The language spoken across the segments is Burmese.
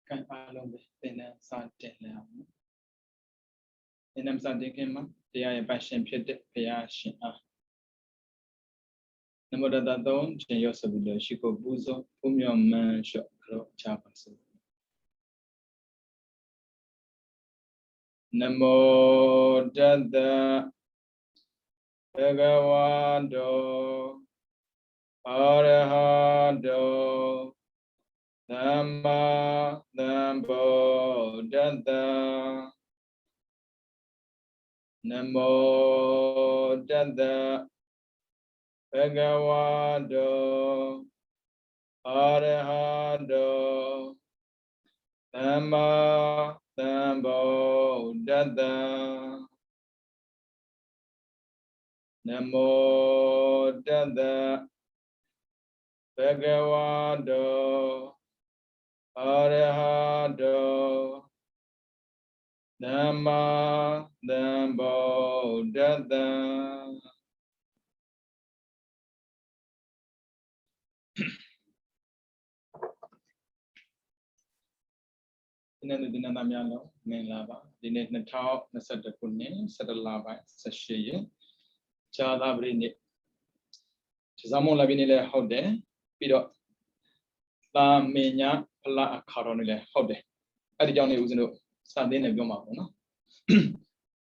Kan along be tena sa tena tena sa dekemaတရားရဲ့ပတ်ရှင်ဖြစ်တဲ့ဘုရားရှင်အားနမောတတသုံးခြင်းရောဆိုပြီးတော့ရှိကိုပူဇော်ဘုမြော်မှန်လျှော့ကြောချပါစို့နမောတတဘဂဝတောအရဟတောသမ္မာသမ္ဗုဒ္ဓတ္တနမောတတဘဂဝတောအရဟတောသမ္မာသမ္ဗုဒ္ဓတ္တနမောတတဘဂဝတောအရဟတောသမ္မာသမ္ဗုဒ္ဓတ္တဒီနေ့ဒီနေ့သားများလုံးမင်္ဂလာပါဒီနေ့2021ခုနှစ်17လပိုင်း18ရက်ဇာတာပရိနေ့ဇာမုံလာပြီနေ့လည်းဟုတ်တယ်ပြီးတော့သာမင်ညာဖလားအခါတော်နေ့လည်းဟုတ်တယ်အဲ့ဒီကြောင့်နေဦးဇင်းတို့စတင်နေပြောမှာပေါ့နော်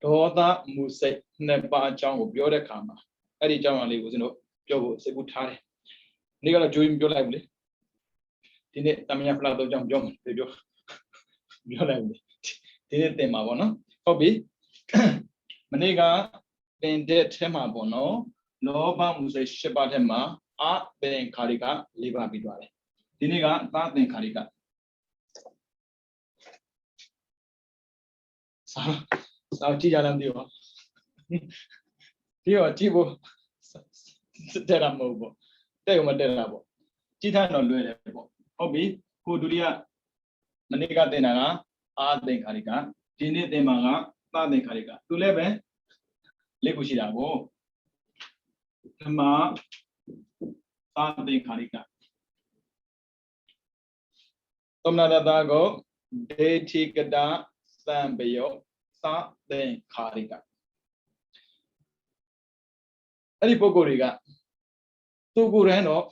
ဒေါသမူစိတ်နှစ်ပါးအကြောင်းကိုပြောတဲ့အခါမှာအဲ့ဒီအကြောင်းအရာလေးကိုဦးဇင်းတို့ပြောဖို့စိတ်ကူးထားတယ်နေ့ကတော့ကြိုးပြောလိုက်ဘူးလေဒီနေ့သာမင်ညာဖလားတော့ကြောင့်ပြောမှာပြောလိုက်ဘူးဒီနေ့သင်မှာပေါ့နော်ဟုတ်ပြီမနေ့ကသင်တဲ့ထဲမှာပေါ့နော်လောဘမူစိတ်၈ပါးထဲမှာအသင်္ခါရိက၄ပါးပြီးသွားတယ်ဒီနေ့ကသသင်္ခါရိကစာကြည့်ကြလားမသိဘူးဒီတော့ကြည့်ဖို့တက်တာမဟုတ်ပေါ့တက်ရုံမတက်တာပေါ့ကြည့်ထားတော့လွယ်တယ်ပေါ့ဟုတ်ပြီကိုဒုတိယမနေ့ကသင်တာကအသင်္ခါရိကဒီနေ့သင်မှာကသသင်္ခါရိကသူလည်းပဲလေးခုရှိတာကိုဓမ္မသသင်္ခါရိကသမဏတကိုဒေတိကတသံပယောသသင်္ခါရိကအဲ့ဒီပုဂ္ဂိုလ်တွေကသူကိုယ်တိုင်တော့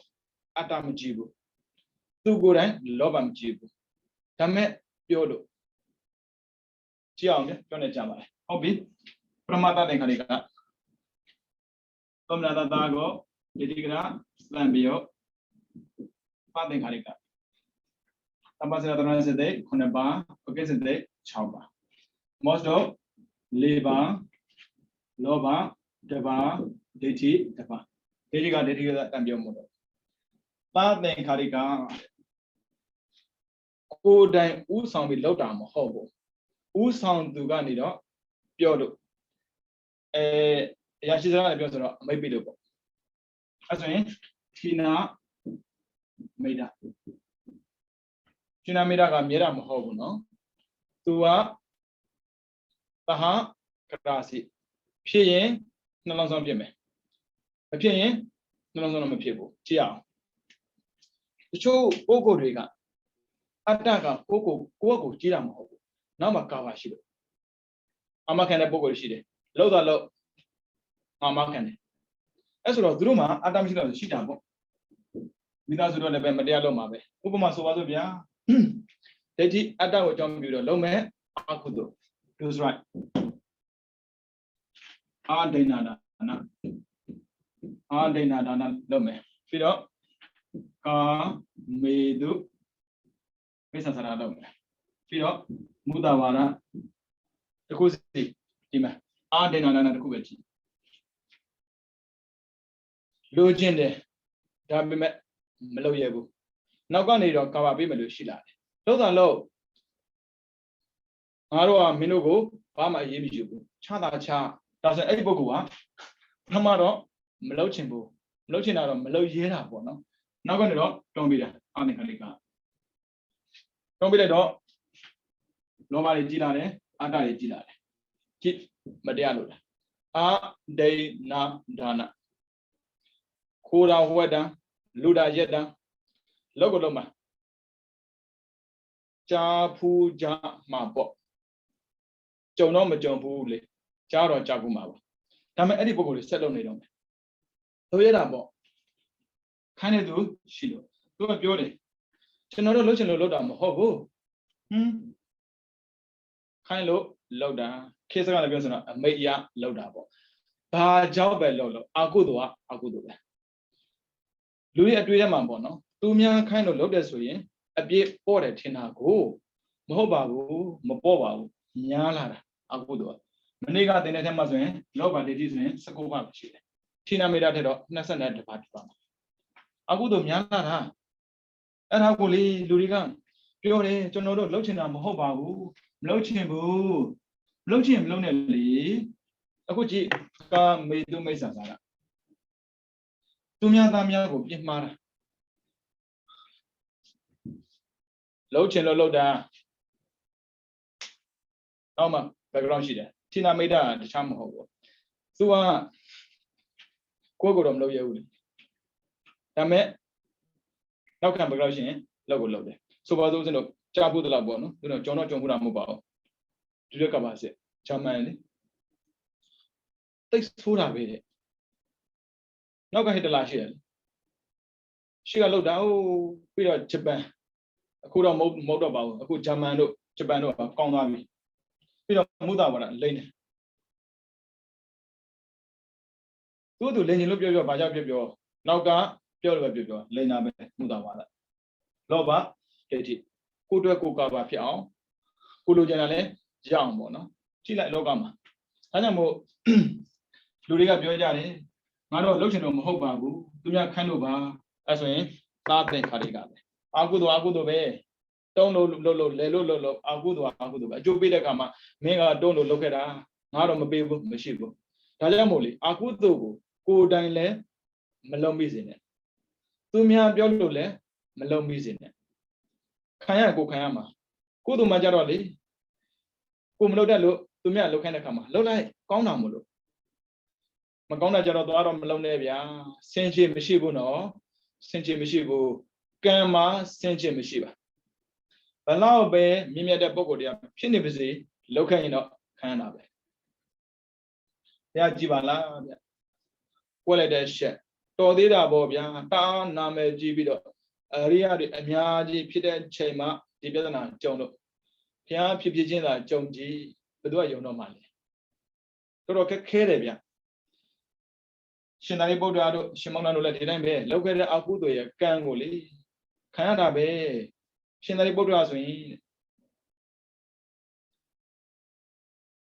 အတ္တမကြည့်ဘူးသူကိုယ်တိုင်လောဘမကြည့်ဘူးဒါမဲ့ပြောလို့ကြည့်အောင်ပြောနေကြပါလေဟုတ်ပြီပရမတ္တသင်္ခါရိကသမဏတကိုဒေတိကတသံပယောသသင်္ခါရိကသမ္ပစေတနာစေတဲ့9ပါးပကိစေတဲ့6ပါးမောစတော့4ပါးလောဘ1ပါးဒိဋ္ဌိ1ပါးဒိဋ္ဌိကတံပြောမို့တော့သသင်္ခါရိကကိုယ်တိုင်ဥဆောင်ပြီးလောက်တာမဟုတ်ဘူးဥဆောင်သူကနေတော့ပြောလို့အရာရှိစကားလည်းပြောဆိုတော့အမိတ်ပိလို့ပေါ့အဲဆိုရင်ဌိနာမိတ်တာဌိနာမိတ်တာကမြဲတာမဟုတ်ဘူးနော်သူကသဟကရာစီဖြစ်ရင်နှလုံးဆုံးဖြစ်မယ်မဖြစ်ရင်နှလုံးဆုံးတော့မဖြစ်ဘူးကြည့်အောင်တချို့ပုဂ္ဂိုလ်တွေကအတ္တကကိုယ့်ကိုကြည့်တာမဟုတ်ဘူးနောက်မှကာဘာရှိတယ်အမခံတဲ့ပုဂ္ဂိုလ်ရှိတယ်လောက်တော့လောက်အမခံတယ်အဲ့ဆိုတော့သူတို့မှာအတ္တမရှိတော့ရှိတာပေါ့မိသားစုတော့လည်းပဲမတရားလုပ်မှာပဲဥပမာဆိုပါစို့ဗျာဒိဋ္ဌိအတ္တကိုအကြောင်းပြုတော့လုံးမဲ့အကုသိုလ် that's right အာဒိဏဒါနလုပ်မယ်ပြီးတော့ကာမေတုဝိသသနာလုပ်မယ်ပြီးတော့မုဒ္ဒဝါဒတစ်ခုစီဒီမှာအာဒိဏဒါနတစ်ခုပဲကြည့်လိုချင်တယ်ဒါပေမဲ့မလုပ်ရဘူးနောက်ကနေတော့ကာဘာပေးမယ်လို့ရှိလာတယ်လို့သာလို့ငါတို့ကမင်းတို့ကိုဘာမှအရေးမကြီးဘူးချတာချဒါဆိုအဲ့ဒီပုဂ္ဂိုလ်ကပထမတော့မလုပ်ချင်ဘူးမလုပ်ချင်တာတော့မလုပ်ရဲတာပေါ့နော်နောက်ကနေတော့တွန်းပြီးတာအာသင်္ခါရိကတွန်းပြီးလိုက်တော့လောဘတွေကြီးလာတယ်အတ္တတွေကြီးလာတယ်ကြည့်မတရားလို့လားအာဒိဏဒါနခိုးတာဝက်တာလူတာရက်တာလောက်ကိုလုံးမှာ cha phu cha ma bo chồng nó mà chồng phu lệ cha rồi cha phu mà boဒါမဲ့အဲ့ဒီပုံကိုဆက်လုပ်နေတော့မယ်တို့ရတာပေါ့ခိုင်းနေသူရှိလို့သူကပြောတယ်ကျွန်တော်တို့လှုပ်ချင်လို့လှုပ်တာမဟုတ်ဘူးခိုင်းလို့လှုပ်တာခေတ်စကားလည်းပြောဆိုတော့အမိတ်ရလှုပ်တာပေါ့ဘာကြောင့်ပဲလှုပ်လို့အာကုသိုလ်ကအကုသိုလ်ပဲလူရဲ့အတွေ့အကြုံမှာပေါ့နော်သူများခိုင်းလို့လှုပ်တယ်ဆိုရင်အပြည့်ပေါ့တယ်ထင်တာကိုမဟုတ်ပါဘူးမပေါ့ပါဘူးညားလာတာအကုသိုလ်မနေ့ကတင်တဲ့ထဲမှာဆိုရင်လောဘဒိဋ္ဌိဆိုရင်19ပါးရှိတယ်ထိနာမေတ္တာထက်တော့22ပါးဖြစ်ပါမှာအကုသိုလ်များလာတာအဲ့ဒါကိုလေလူတွေကပြောတယ်ကျွန်တော်တို့လှုပ်ချင်တာမဟုတ်ပါဘူးမလှုပ်ချင်ဘူးမလှုပ်ချင်မလှုပ်နဲ့လေအခုကြည့်ကာမေတုမိတ်ဆာစာကသူများသားများကိုပြစ်မှားတာလှုပ်ချင်လို့လှုပ်တာအောက်မှာ background ရှိတယ်ထိနာမိတ်တာတခြားမဟုတ်ဘူးသူကကိုယ့်ကိုယ်တော့မလုပ်ရဘူးလေဒါမဲ့နောက်ခံ background ရှင်လောက်ကိုလုပ်တယ်ဆိုပါစို့စတော့ကြားဖို့တလောက်ပေါ့နော်သူတော့ကျွန်တော်ကြုံဖို့တာမဟုတ်ပါဘူးဒီလက်ကပါစစ်ဂျာမန်လေတိတ်ဆိုးတာပဲတဲ့နောက်ကဟစ်တလာရှိတယ်ရှေ့ကလောက်တာဟိုပြီးတော့ဂျပန်အခုတော့မဟုတ်တော့ပါဘူးအခုဂျာမန်တို့ဂျပန်တို့ကောင်းသွားပြီပြီးတော့မုဒဝါဒလိမ့်တယ်သူလိမ့်ရင်လို့ပြောဘာကြောင့်ပြောနောက်ကပြောလို့ပဲပြောလိမ့်တာပဲမုဒဝါဒလောဘဒိဋ္ဌိကိုအတွက်ကိုကပါဖြစ်အောင်ကိုလိုချင်တာလဲရအောင်ပေါ့နော်ကြည့်လိုက်လောကမှာဒါကြောင့်မို့လူတွေကပြောကြတယ်ငါတို့လှုပ်ချင်တော့မဟုတ်ပါဘူးသူများခန့်လို့ပါအဲဆိုရင်သားသင်္ခါတွေကပဲအာကုသိုလ်ပဲတုံးလို့လဲလို့အာကုသိုလ်ပဲအကျိုးပေးတဲ့အခါမှာမင်းကတုံးလို့လုပ်ခဲ့တာငါတော့မပေးဘူးမရှိဘူးဒါကြောင့်မို့လေအာကုသိုလ်ကိုယ်တိုင်လဲမလုံးမိစေနဲ့သူများပြောလို့လဲမလုံးမိစေနဲ့ခံရကိုခံရမှာကုသိုလ်မှကြတော့လေကိုမလုပ်တတ်လို့သူများလုပ်ခိုင်းတဲ့အခါမှာလုပ်လိုက်ကောင်းတာမို့လို့မကောင်းတာကြတော့သွားတော့မလုံးနဲ့ဗျာစင်ချေမရှိဘူးနော်စင်ချေမရှိဘူးကံမှာစင်ချေမရှိပါဘလောက်ပဲမြင့်မြတ်တဲ့ပုံကိုယ်တရားဖြစ်နေပါစေလောက်ခိုင်းရင်တော့ခံရတာပဲတရားကြည်ပါလားဗျကွက်လိုက်တဲ့ရှက်တော်သေးတာပေါ့ဗျာတာနာမည်ကြည့်ပြီးတော့အရိယတွေအများကြီးဖြစ်တဲ့ချိန်မှာဒီပြဿနာကြုံလို့ဘုရားဖြစ်ချင်းသာကြုံကြည့်ဘယ်သူကယုံတော့မှလဲတော်တော်ခက်ခဲတယ်ဗျရှင်သာရိပုတ္တရာတို့ရှင်မောင်နှံတို့လည်းဒီတိုင်းပဲလောက်ခဲ့တဲ့အကုသိုလ်ရဲ့ကံကိုလေခံရတာပဲရှင်သာရိပုတ္တရာဆိုရင်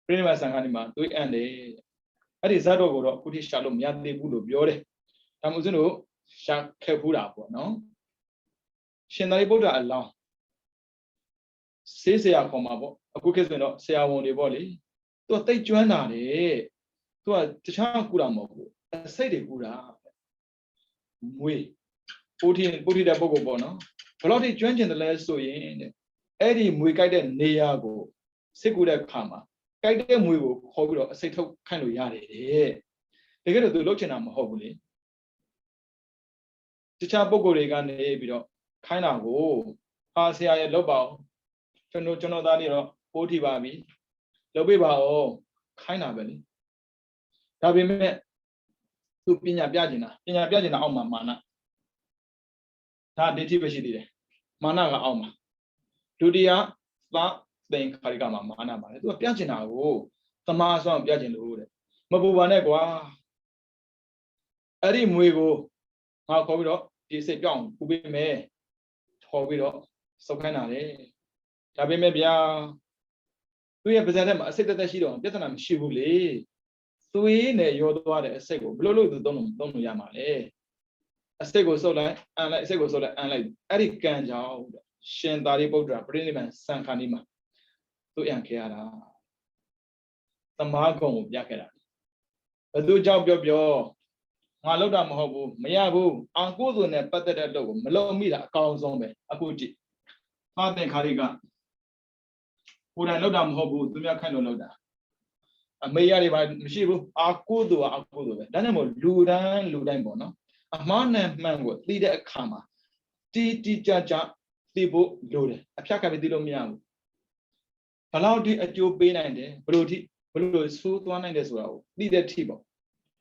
ပြိဋိဘဆံဃာဒီမှာတွေးအံ့တယ်အဲ့ဒီဇတ်တော်ကိုတော့အခုထိရှာလို့မရသေးဘူးလို့ပြောတယ်ဒါမှမဟုတ်လို့ရှာခဲ့ဘူးတာပေါ့နော်ရှင်သာရိပုတ္တရာအလောင်းဆေးဆရာခေါ်မှာပေါ့အခုခေတ်ဆိုရင်တော့ဆရာဝန်တွေပေါ့လေသူကတိတ်ကျွမ်းတာတယ်သူကတခြားကူတာမဟုတ်ဘူးစိတ်တွေကူတာမွေးပုထိတဲ့ပုဂ္ဂိုလ်ပေါ့နော်ဘယ်လောက်ထိကျွမ်းကျင်တယ်လဲဆိုရင်တဲ့အဲ့ဒီမွေကြိုက်တဲ့နေရာကိုစစ်ကူတဲ့ခါမှာကြိုက်တဲ့မွေကိုခေါ်ပြီးတော့အစိတ်ထုတ်ခိုင်းလို့ရတယ်တဲ့တကယ်တော့သူလုပ်ချင်တာမဟုတ်ဘူးလေတခြားပုဂ္ဂိုလ်တွေကနေပြီးတော့ခိုင်းတာကိုဟာဆရာရဲ့လုပ်ပါအောင်ကျွန်တော်သားနေတော့ပိုးထိပါပြီလုပ်ပေးပါဦးခိုင်းတာပဲလေဒါပေမဲ့သူပညာပြကျင်တာအောက်မှာမာနဒါဒိဋ္ဌိပဲရှိသေးတယ်မာနကအောက်မှာဒုတိယသသင်္ခါရိကမှာမာနပါတယ်သူကပြကျင်တာကိုသမားဆောင်ပြကျင်လို့တဲ့မပူပါနဲ့ကွာအဲ့ဒီမွေကိုငါခေါ်ပြီးတော့ဒီစိတ်ပြောင်းပူပေးမယ်ခေါ်ပြီးတော့စုပ်ခိုင်းတာလေဒါပေမဲ့ဗျာသူရဲ့ပါးစပ်ထဲမှာအစိတ်တက်ရှိတော့ပြဿနာမရှိဘူးလေသွေးနဲ့ရောသွားတဲ့အစိတ်ကိုဘလို့လို့သူသုံးလို့ရမှာလေအစိတ်ကိုစုပ်လိုက်အန်လိုက်အစိတ်ကိုစုပ်လိုက်အန်လိုက်အဲ့ဒီကံကြောင့်ရှင်သာရိပုတ္တရာပြိဋိဘံစံခါနီမှာသူအံခဲ့ရတာသမားကုံကိုပြခဲ့တာဘယ်သူကြောင့်ပြောငါလောက်တာမဟုတ်ဘူးမရဘူးအာကုသိုလ်နဲ့ပတ်သက်တဲ့လုပ်ကိုမလုပ်မိတာအကောင်းဆုံးပဲအခုကြည့်သာသင်္ခါရိကကိုယ်တိုင်လောက်တာမဟုတ်ဘူးသူများခိုင်းလို့လောက်တာအမေရတွေပါမရှိဘူးအာကုသိုလ်ပဲဒါကြောင့်မို့လူတိုင်းပေါ့နော်အမှားနဲ့မှန်ကိုသိတဲ့အခါမှာတီကြ သိဖို့လိုတယ်အဖြတ်ကပဲသိလို့မရဘူးဘလောက်ဒီအကျိုးပေးနိုင်တယ်ဘလို့ဆိုးသွားနိုင်တယ်ဆိုတာကိုသိတဲ့ထိပေါ့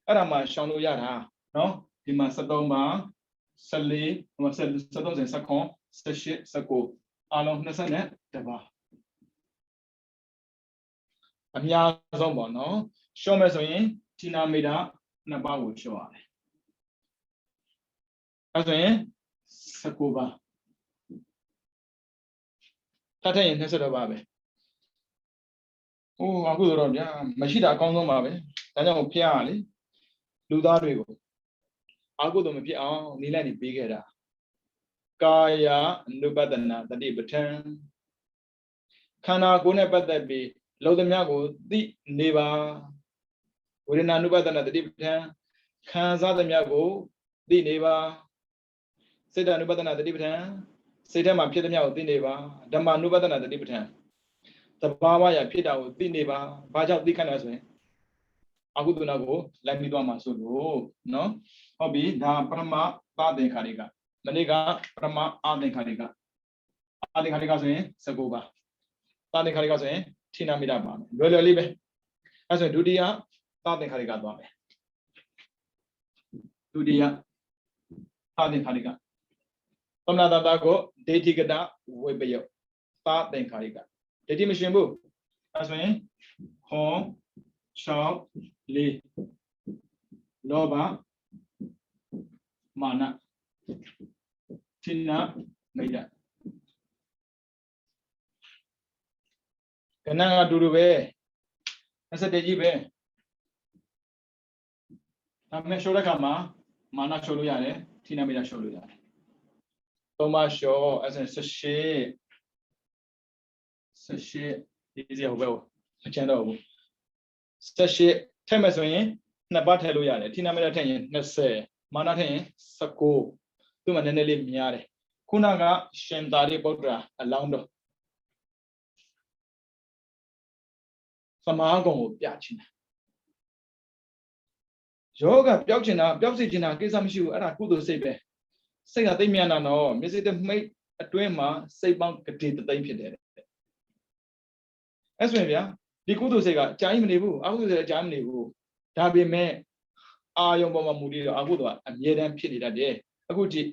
အဲ့ဒါမှရှောင်လို့ရတာနော်ဒီမှာ73ပါ14ဟို73 19 18 19အားလုံး21ပါအများဆုံးပေါ့နော်ရှော့မယ်ဆိုရင်တီနာမီတာ2ပါးကိုရှော့ရတယ်အဲ့ဆိုရင်19ပါထပ်ထည့်ရင်20ပါပဲဟိုအခုတော့ဗျာမရှိတာအကောင်းဆုံးပါပဲဒါကြောင့်ဖျက်ရလေလူသားတွေကိုအခုတော့မဖြစ်အောင်နေလိုက်နေပေးခဲ့တာကာယ အနုပဒနာတတိပဋ္ဌာန်ခန္ဓာကိုယ်နဲ့ပတ်သက်ပြီးလောသမျှကိုသိနေပါဝေဒနာ အနုပဒနာတတိပဋ္ဌာန်ခံစားသမျှကိုသိနေပါစိတ်ဓာတ် အနုပဒနာတတိပဋ္ဌာန်စိတ်ထဲမှာဖြစ်သမျှကိုသိနေပါဓမ္မ အနုပဒနာတတိပဋ္ဌာန်သဘာဝရဖြစ်တာကိုသိနေပါဘာကြောင့်သိခိုင်းလဲဆိုရင်အကုသနာကိုလိုက်ပြီးသွားမှာဆိုလို့နော်ဟုတ်ပြီဒါပရမသသင်္ခါရိကမနေ့ကပရမအသင်္ခါရိကအသင်္ခါရိကဆိုရင်19ပါသသင်္ခါရိကဆိုရင်ထိနာမိတာပါမယ်လွယ်လွယ်လေးပဲအဲဆိုရင်ဒုတိယသသင်္ခါရိကသွားမယ်ဒုတိယသသင်္ခါရိကသမဏတတကိုဒေတိကတဝိပယသသင်္ခါရိကဒေတိမရှင်ဘူးအဲဆိုရင်ဟော6 4လောဘမာနထိနာမိတ်ကဏ္ဍကအတူတူပဲ21ကြီးပဲဒါမဲ့ရှောတဲ့ခါမှာမာနရှောလို့ရတယ်ထိနာမိတ်ရှောလို့ရတယ်သုံးပါရှောအဲ့ဒါ18ဒီစီဟိုဘက်မချမ်းတော့ဘူး18ထည့်မယ်ဆိုရင်နှစ်ပါးထည့်လို့ရတယ်ထိနာမိတ်ထည့်ရင်20မာနထည့်ရင်19သူ့မှာနည်းနည်းလေးများတယ်ခုနကရှင်သာရိပုတ္တရာအလောင်းတော်သမားကုံကိုပြချင်တာယောဂပျောက်ချင်တာပျောက်စေချင်တာကိစ္စမရှိဘူးအဲ့ဒါကုသိုလ်စိတ်ပဲစိတ်ကသိမြန်တာတော့မျက်စိတမိတ်အတွင်းမှာစိတ်ပေါင်းကတိတသိမ့်ဖြစ်တယ်အဲ့ဆိုရင်ဗျာဒီကုသိုလ်စိတ်ကအကြာကြီးမနေဘူးအကုသိုလ်စိတ်အကြာကြီးမနေဘူးဒါပေမဲ့အာယုံပေါ်မှာမူတည်တော့အကုသိုလ်ကအမြဲတမ်းဖြစ်နေတတ်တယ်အခုကြည့်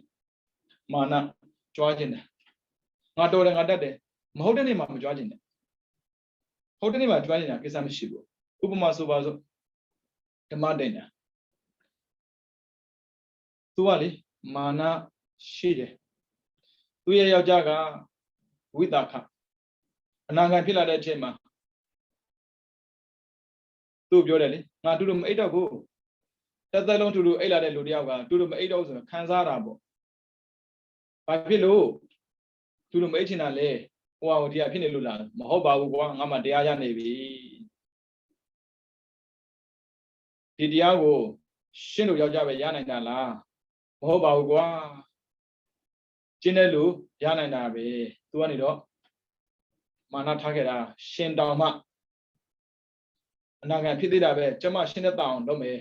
မာနကြွားခြင်းတယ်ငါတော်တယ်ငါတတ်တယ်မဟုတ်တဲ့နေ့မှာမကြွားခြင်းတယ်ဟုတ်တဲ့နေ့မှာကြွားခြင်းတာကိစ္စမရှိဘူးဥပမာဆိုပါစို့ဓမ္မတိန်တာသူကလေမာနရှိတယ်သူရဲ့ယောက်ျားကဝိသခအနာဂတ်ဖြစ်လာတဲ့အချိန်မှာသူပြောတယ်လေငါတူတူမအိတ်တော့ဘူးတစ်သက်လုံးတူတူအိတ်လာတဲ့လူတယောက်ကတူတူမအိတ်တော့ဆိုတော့ခံစားတာပေါ့ဘာဖြစ်လို့တူတူမအိတ်ချင်တာလဲဟိုဟာဒီကဖြစ်နေလို့လားမဟုတ်ပါဘူးကွာငါမှတရားရနေပြီဒီတရားကိုရှင်းလို့ယောက်ျားပဲရနိုင်တာလားမဟုတ်ပါဘူးကွာကျင်းတဲ့လူရနိုင်တာပဲသူကနေတော့မာနထားခဲ့တာရှင်တောင်မှအနာဂတ်ဖြစ်သေးတာပဲကျမရှင်းတဲ့တောင်လုပ်မယ်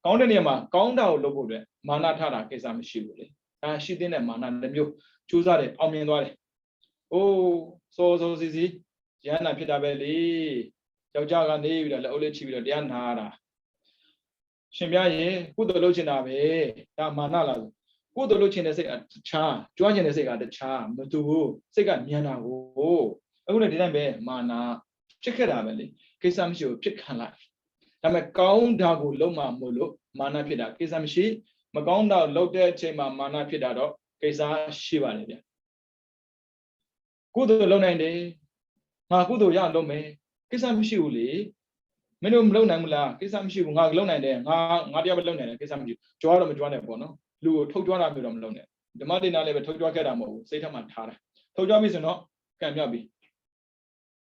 ကောင်းတဲ့နေရာမှာကောင်းတာကိုလုပ်ဖို့အတွက်မာနထားတာကိစ္စမရှိဘူးလေဒါရှိတဲ့မာနတစ်မျိုးကျိုးစားတယ်အောင်မြင်သွားတယ်အိုးစိုးစီရဟန္တာဖြစ်တာပဲလေယောက်ျားကနေပြီးတော့လက်အုပ်လေးချိပြီးတော့တရားနာတာရှင်ပြရင်ကုသိုလ်လုပ်ချင်တာပဲဒါမာနလားကုသိုလ်လုပ်ချင်တဲ့စိတ်ကတခြားကြွားချင်တဲ့စိတ်ကတခြားမတူဘူးစိတ်ကမြန်တာကိုအခုလည်းဒီတိုင်းပဲမာနဖြစ်ခဲ့တာပဲလေကိစ္စမရှိဘူးဖြစ်ခံလိုက်ဒါပေမဲ့ကောင်းတာကိုလုံးမမို့လို့မာနဖြစ်တာကိစ္စမရှိမကောင်းတာလုပ်တဲ့အချိန်မှာမာနဖြစ်တာတော့ကိစ္စရှိပါလေဗျကုသိုလ်လုပ်နိုင်တယ်ငါကုသိုလ်ရလုပ်မယ်ကိစ္စမရှိဘူးလေမင်းတို့မလုပ်နိုင်ဘူးလားကိစ္စမရှိဘူးငါလုပ်နိုင်တယ်ငါတရားပဲလုပ်နိုင်တယ်ကိစ္စမရှိဘူးကြွားတော့မကြွားနဲ့ပေါ့နော်လူကိုထုတ်ကြွားတာမျိုးတော့မလုပ်နဲ့ဓမ္မဒေနာလည်းပဲထုတ်ကြွားခဲ့တာမဟုတ်ဘူးစိတ်ထမှာထားတာထုတ်ကြွားပြီဆိုတော့ကံမြောက်ပြီ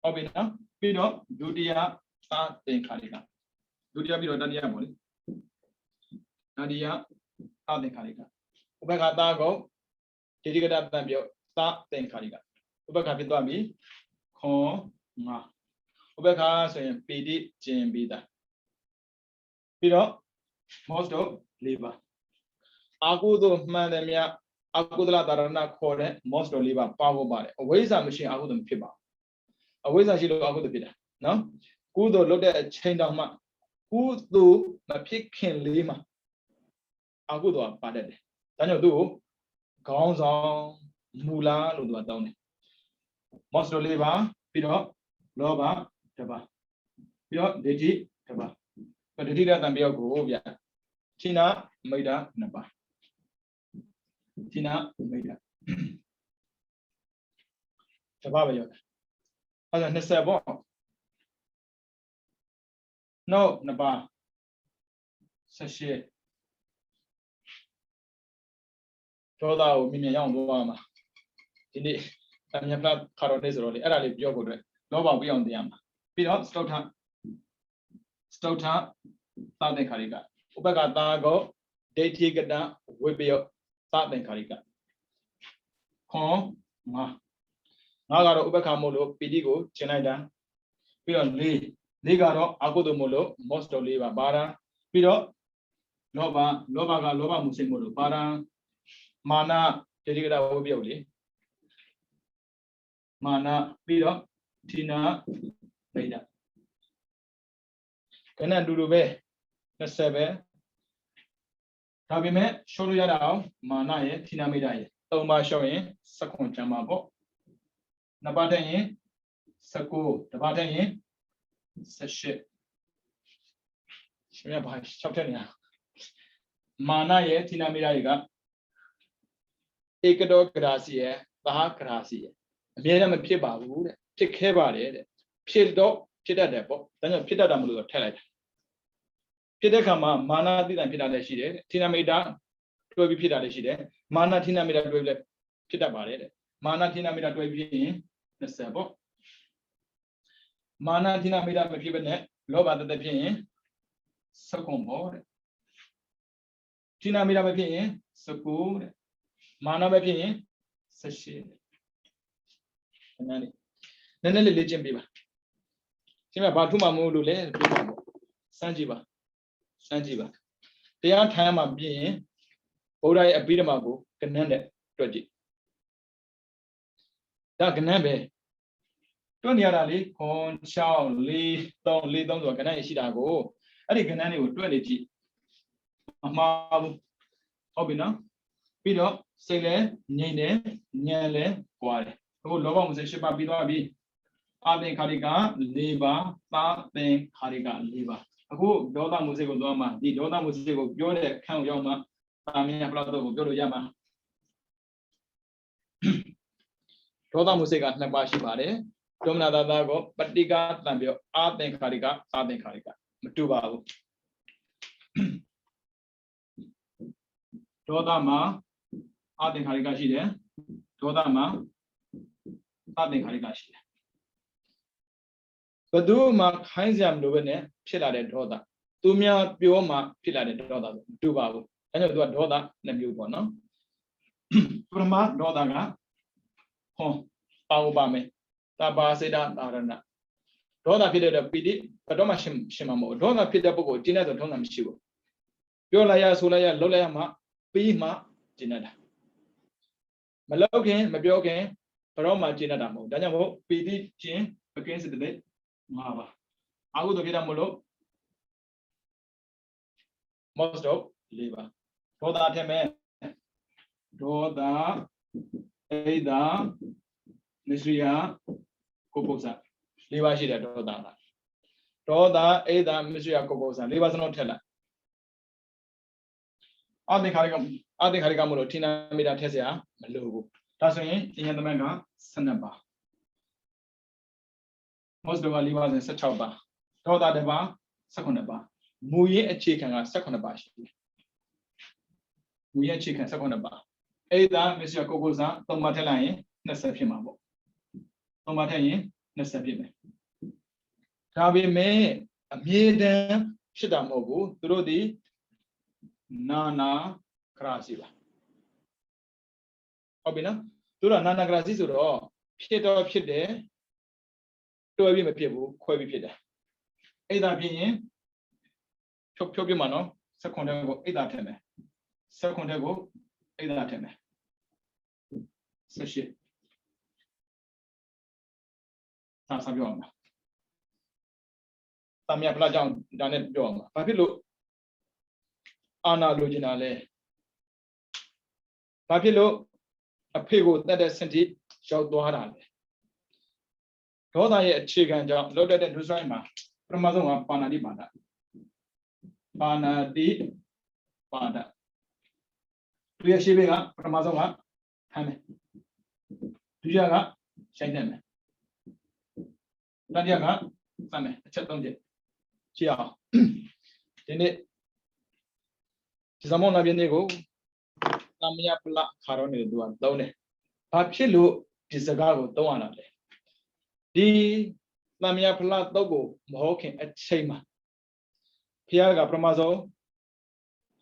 ဟုတ်ပြီနော်ပြီးတော့ဒုတိယသာသင်္ခါရိကဒုတိယပြီးတော့တတိယပေါ့လေတတိယသာသင်္ခါရိကဥပက္ခသာကိုဒေတိကတတံပြောသာသင်္ခါရိကဥပက္ခဖြစ်သွားပြီခွန်ငါဥပက္ခဆိုရင်ပီတိကျင်ပြီးသားပြီးတော့ most of labor အာကုသို့မှန်တယ်မြ Akudala Darana Kore, most of Liva, Power Body. Always a machine, I wouldn't pick up. Always I should look at the bidder. No? Good or look at chain down my good do my pick can lima. I would do bad. Then you do goes on Mula Ludwa down. Most of Liva, Pido, Loba, Taba. Pido, Deji, Taba. But the data than be a go, yeah. Tina, Maida, Napa. Tina, Maida. Tababa. As a Nesabo. No, Napa. Sashi. Toda, Mini Young Wama. Indeed, I'm not Carolis or the Arab Yogo. Nova beyond the Yama. Pido, Stota, Southern Carica. Upaga Dago, Dati Gada, Wibio, Southern Carica. Con, Ma. Nagaro Ubakamolo, Pidigo, Chenida. Pido Lee, Ligaro, Agodomolo, most of Liva Bara, Pido, Loba, Loba Musimolo, Bara, Mana, Tedigada Ubioli. Mana, Pido, Tina, Beda. Can I do the the seven? Rabime, show you out, Mana, Tina Medai. Oh, my showing, second Jamabo. Nabataye, Sako, Nabataye, Sashe. Shaptania. Mana, Tina Medaiga. Ekado Gracia, Baha Gracia. Made a piba wood, take care about it. Pildo, Pita Depo, then a Pita Damu tell it. Pitakama, Mana didn't Pita Leshide, Tina Meda, to be Pita Leshide, Mana Tina Meda to Pita Barret, Mana Tina Meda to be the Sabo. Mana Tina Meda Makibanet, Loba the Pin, Sacombo. Tina Meda Pin, Saku, Mana Pin, Sashi. Then the legend be. Sima Batuma Mulu, Sanjiba. They are time of being Oda a bidamago, Cananda, Dodgy. Daganambe. Tony Ali, Con, Chow, Lee, don't lead on to a canary Chidago. I think Canani with 20. Amabu Obina, Pido, Sele, Nene, Nyale, Quare. Oh, Lova was a ship of Bidabi. Aden Kariga, Leva, Baden Kariga, Leva. Who Doda Musego Doma, the Doda Musego, Yode, Count Yoma, Tamina Plato, Godo Yama. Doda Musega, Nabashi Bade, Domina Dago, Patiga, Tambio, Aden Kariga, Matuba. Dodama, Aden Karigashi, Dodama, Aden Karigashi. But do mark Heinziam Lubene, Pilla de Doda. Tumia Bioma, Pilla de Doda, Dubabu. And you do a Doda, Nebubono. Brahma, Dodaga, Hon, Paubame, Tabaseda, Arana. Doda Pida de Pidi, Padoma Shimamo, Dona Pida Bogo, Tina the Tonam Shivo. Yolaya Sulaya, Lolayama, Pima, Jinada. Maloke, Mabioke, Paroma Jinadamo, Danamo, Pidi, Chin, against the day. Mava. I would get a molo. Most of liver. Doda Teme. Doda Ada Misria Coposa. Liva Shida Doda. Doda Ada Misria Coposa. Livas no teller. I think Harigamulo, Tina Mida Tesia, Malugu. That's in the manga, Sanaba. Most of our livers in such a bar. Toda de bar, second bar. Muye a chicken a second bar. Muye chicken second bar. Ada, Monsieur Cogoza, Tomatelae, Nesapimabo. Tomatelae, Nesapime. Tabi me a maiden Shidamogu through the Nana Krasiva. Obina, through a Nana Grasisuro, Pieto Pide. To be a people, quite be Pida. Ada being Chopimano, second ego, Ada Teme. Second ego, Ada Teme. 18ဆက်ပြောအောင်တာမြတ်ဖလားကြောင့်ဒါနဲ့ပြောအောင်ဘာဖြစ်လို့အာနာလိုချင်တာလဲဘာဖြစ်လို့အဖေကိုတတ်တဲ့စင်တိရောက်သွားတာလဲဒေါသရဲ့အခြေခံကြောင့်လောက်တဲ့ဒုစရိုက်မှာပထမဆုံးကပါဏာတိပါဒပါဏာတိပါဒသူရဲ့ရှိဘေးကပထမဆုံးကဟမ်းမယ်ဒုတိယကရှိုင်းတယ်မယ်တတိယကစမ်းမယ်အချက်၃ချက်ကြည့်အောင်ဒီနေ့ဒီဇမောနာပြည့်နေ့ကိုသမယပလခါရောနေသူကသုံးတယ်ဘာဖြစ်လို့ဒီစကားကိုသုံးရတာလဲဒီသမယပလတုတ်ကိုမဟုတ်ခင်အချိန်မှာဖခင်ကပထမဆုံး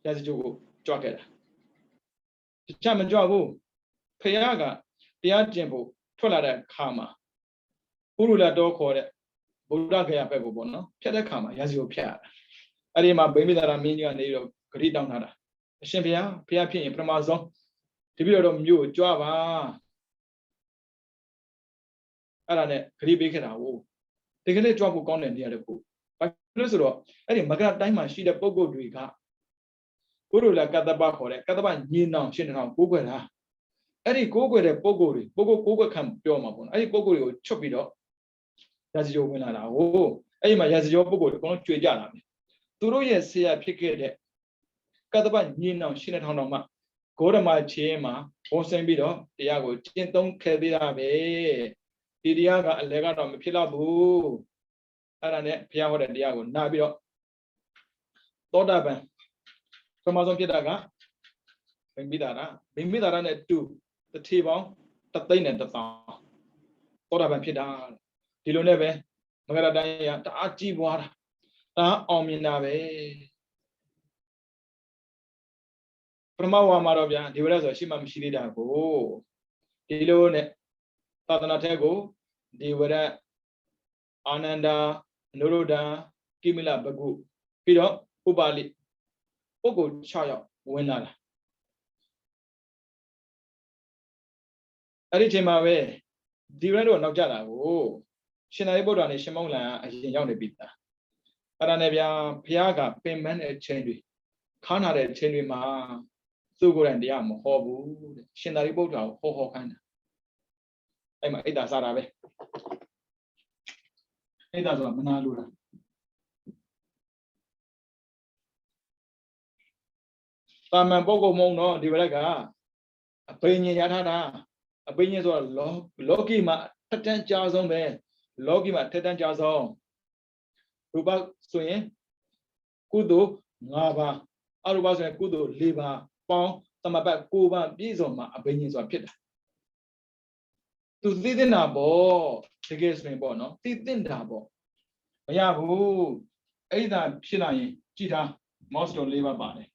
ရစကြိုးကိုကြွခဲ့တာတခြားမကြွဘူးဖခင်ကတရားကျင့်ဖို့ထွက်လာတဲ့ခါမှာပုရုလတော်ခေါ်တဲ့ဗုဒ္ဓဂယာဘက်ကိုပေါ့နော်ဖြတ်တဲ့ခါမှာရစကြိုးဖြတ်ရတာအဲ့ဒီမှာဗိမိသာရမင်းကြီးကနေတော့ဂရိတောင်းထားတာအရှင်ဘုရားဖြစ်ရင်ပထမဆုံးတပည့်တော်မြို့ကိုကြွပါအဲ့ဒါနဲ့ဂရိပေးခဲ့တာကိုဒီကနေ့ကြွဖို့ကောင်းတဲ့နေရာတခုဘာလို့ဆိုတော့အဲ့ဒီမကရတိုင်းမှာရှိတဲ့ပုဂ္ဂိုလ်တွေကပုရုလကတ္တပခေါ်တဲ့ကတ္တပညီနောင်ရှင်နောင်ကိုးကွယ်တာအဲ့ဒီကိုးကွယ်တဲ့ပုဂ္ဂိုလ်တွေကိုးကွယ်ခံပြောမှာပေါ့နော်အဲ့ဒီပုဂ္ဂိုလ်တွေကိုချွတ်ပြီးတော့ရာဇဂျိုဝင်လာတာဟိုအဲ့ဒီမှာရာဇဂျိုပုဂ္ဂိုလ်တွေအကုန်လုံးကြွေကြတာပဲသူတို့ရဲ့ဆရာဖြစ်ခဲ့တဲ့ကတ္တပညီနောင်ရှင်ထောင်တော်မှာဂေါရမချင်းမှာဝန်ဆင်းပြီးတော့တရားကိုကျင့်သုံးခဲ့သေးတာပဲဒီတရားကအလဲကတော့မဖြစ်တော့ဘူးအဲ့ဒါနဲ့ဘုရားဟောတဲ့တရားကိုနားပြီးတော့သောတာပန်ပထမဆုံးဖြစ်တာကဗိမိသာရနဲ့တူတထေပေါင်း3,100,000သောတာပန်ဖြစ်တာဒီလိုနဲ့ပဲမကရတိုင်းကတအားကြီးပွားတာတအားအောင်မြင်တာပဲပထမဝါမှာတော့ဗျာဒီဝရဆိုရှိမှမရှိသေးတာကိုဒီလိုနဲ့သာသနာထက်ကိုဒီဝရအာနန္ဒာနုရုဒ္ဓကိမိလဘဂုပြီးတော့ဥပါလိပုဂ္ဂိုလ်6ယောက်ဝင်လာတာအဲ့ဒီချိန်မှာပဲဒီဝရတော့နောက်ကျတာကိုရှင်သာရိပုတ္တရာနဲ့ရှင်မောင်လန်ကအရင်ရောက်နေပြီသားအဲ့ဒါနဲ့ဗျာဘုရားကပင်ပန်းတဲ့အချိန်တွေခါနာတဲ့အချိန်တွေမှာသူ့ကိုယ်တိုင်တရားမဟောဘူးတဲ့ရှင်သာရိပုတ္တရာကိုဟောခိုင်းတာအဲ့မှာအိတ်တာစားတာပဲအိတ်တာဆိုတာမနာလို့လားတာမန်ပုဂ္ဂိုလ်မုံတော့ဒီဘက်ကအပိညာရထားတာအပိညာဆိုတာလောကီမှာထက်တန်းကြဆုံးပဲလောကီမှာထက်တန်းကြဆုံးရူပဆိုရင်ကုသိုလ်5ပါးအရူပဆိုရင်ကုသိုလ်4ပါးပေါင်းသမဘတ်9ပါးပြည့်စုံမှာအပိညာဆိုတာဖြစ်တာသူသိတဲ့နာပေါ့တကယ်ဆိုရင်ပေါ့နော်သိတဲ့တာပေါ့မရဘူးအဲ့ဒါဖြစ်လာရင်ကြည်ထားမော့စတော်4ပါးပါတယ်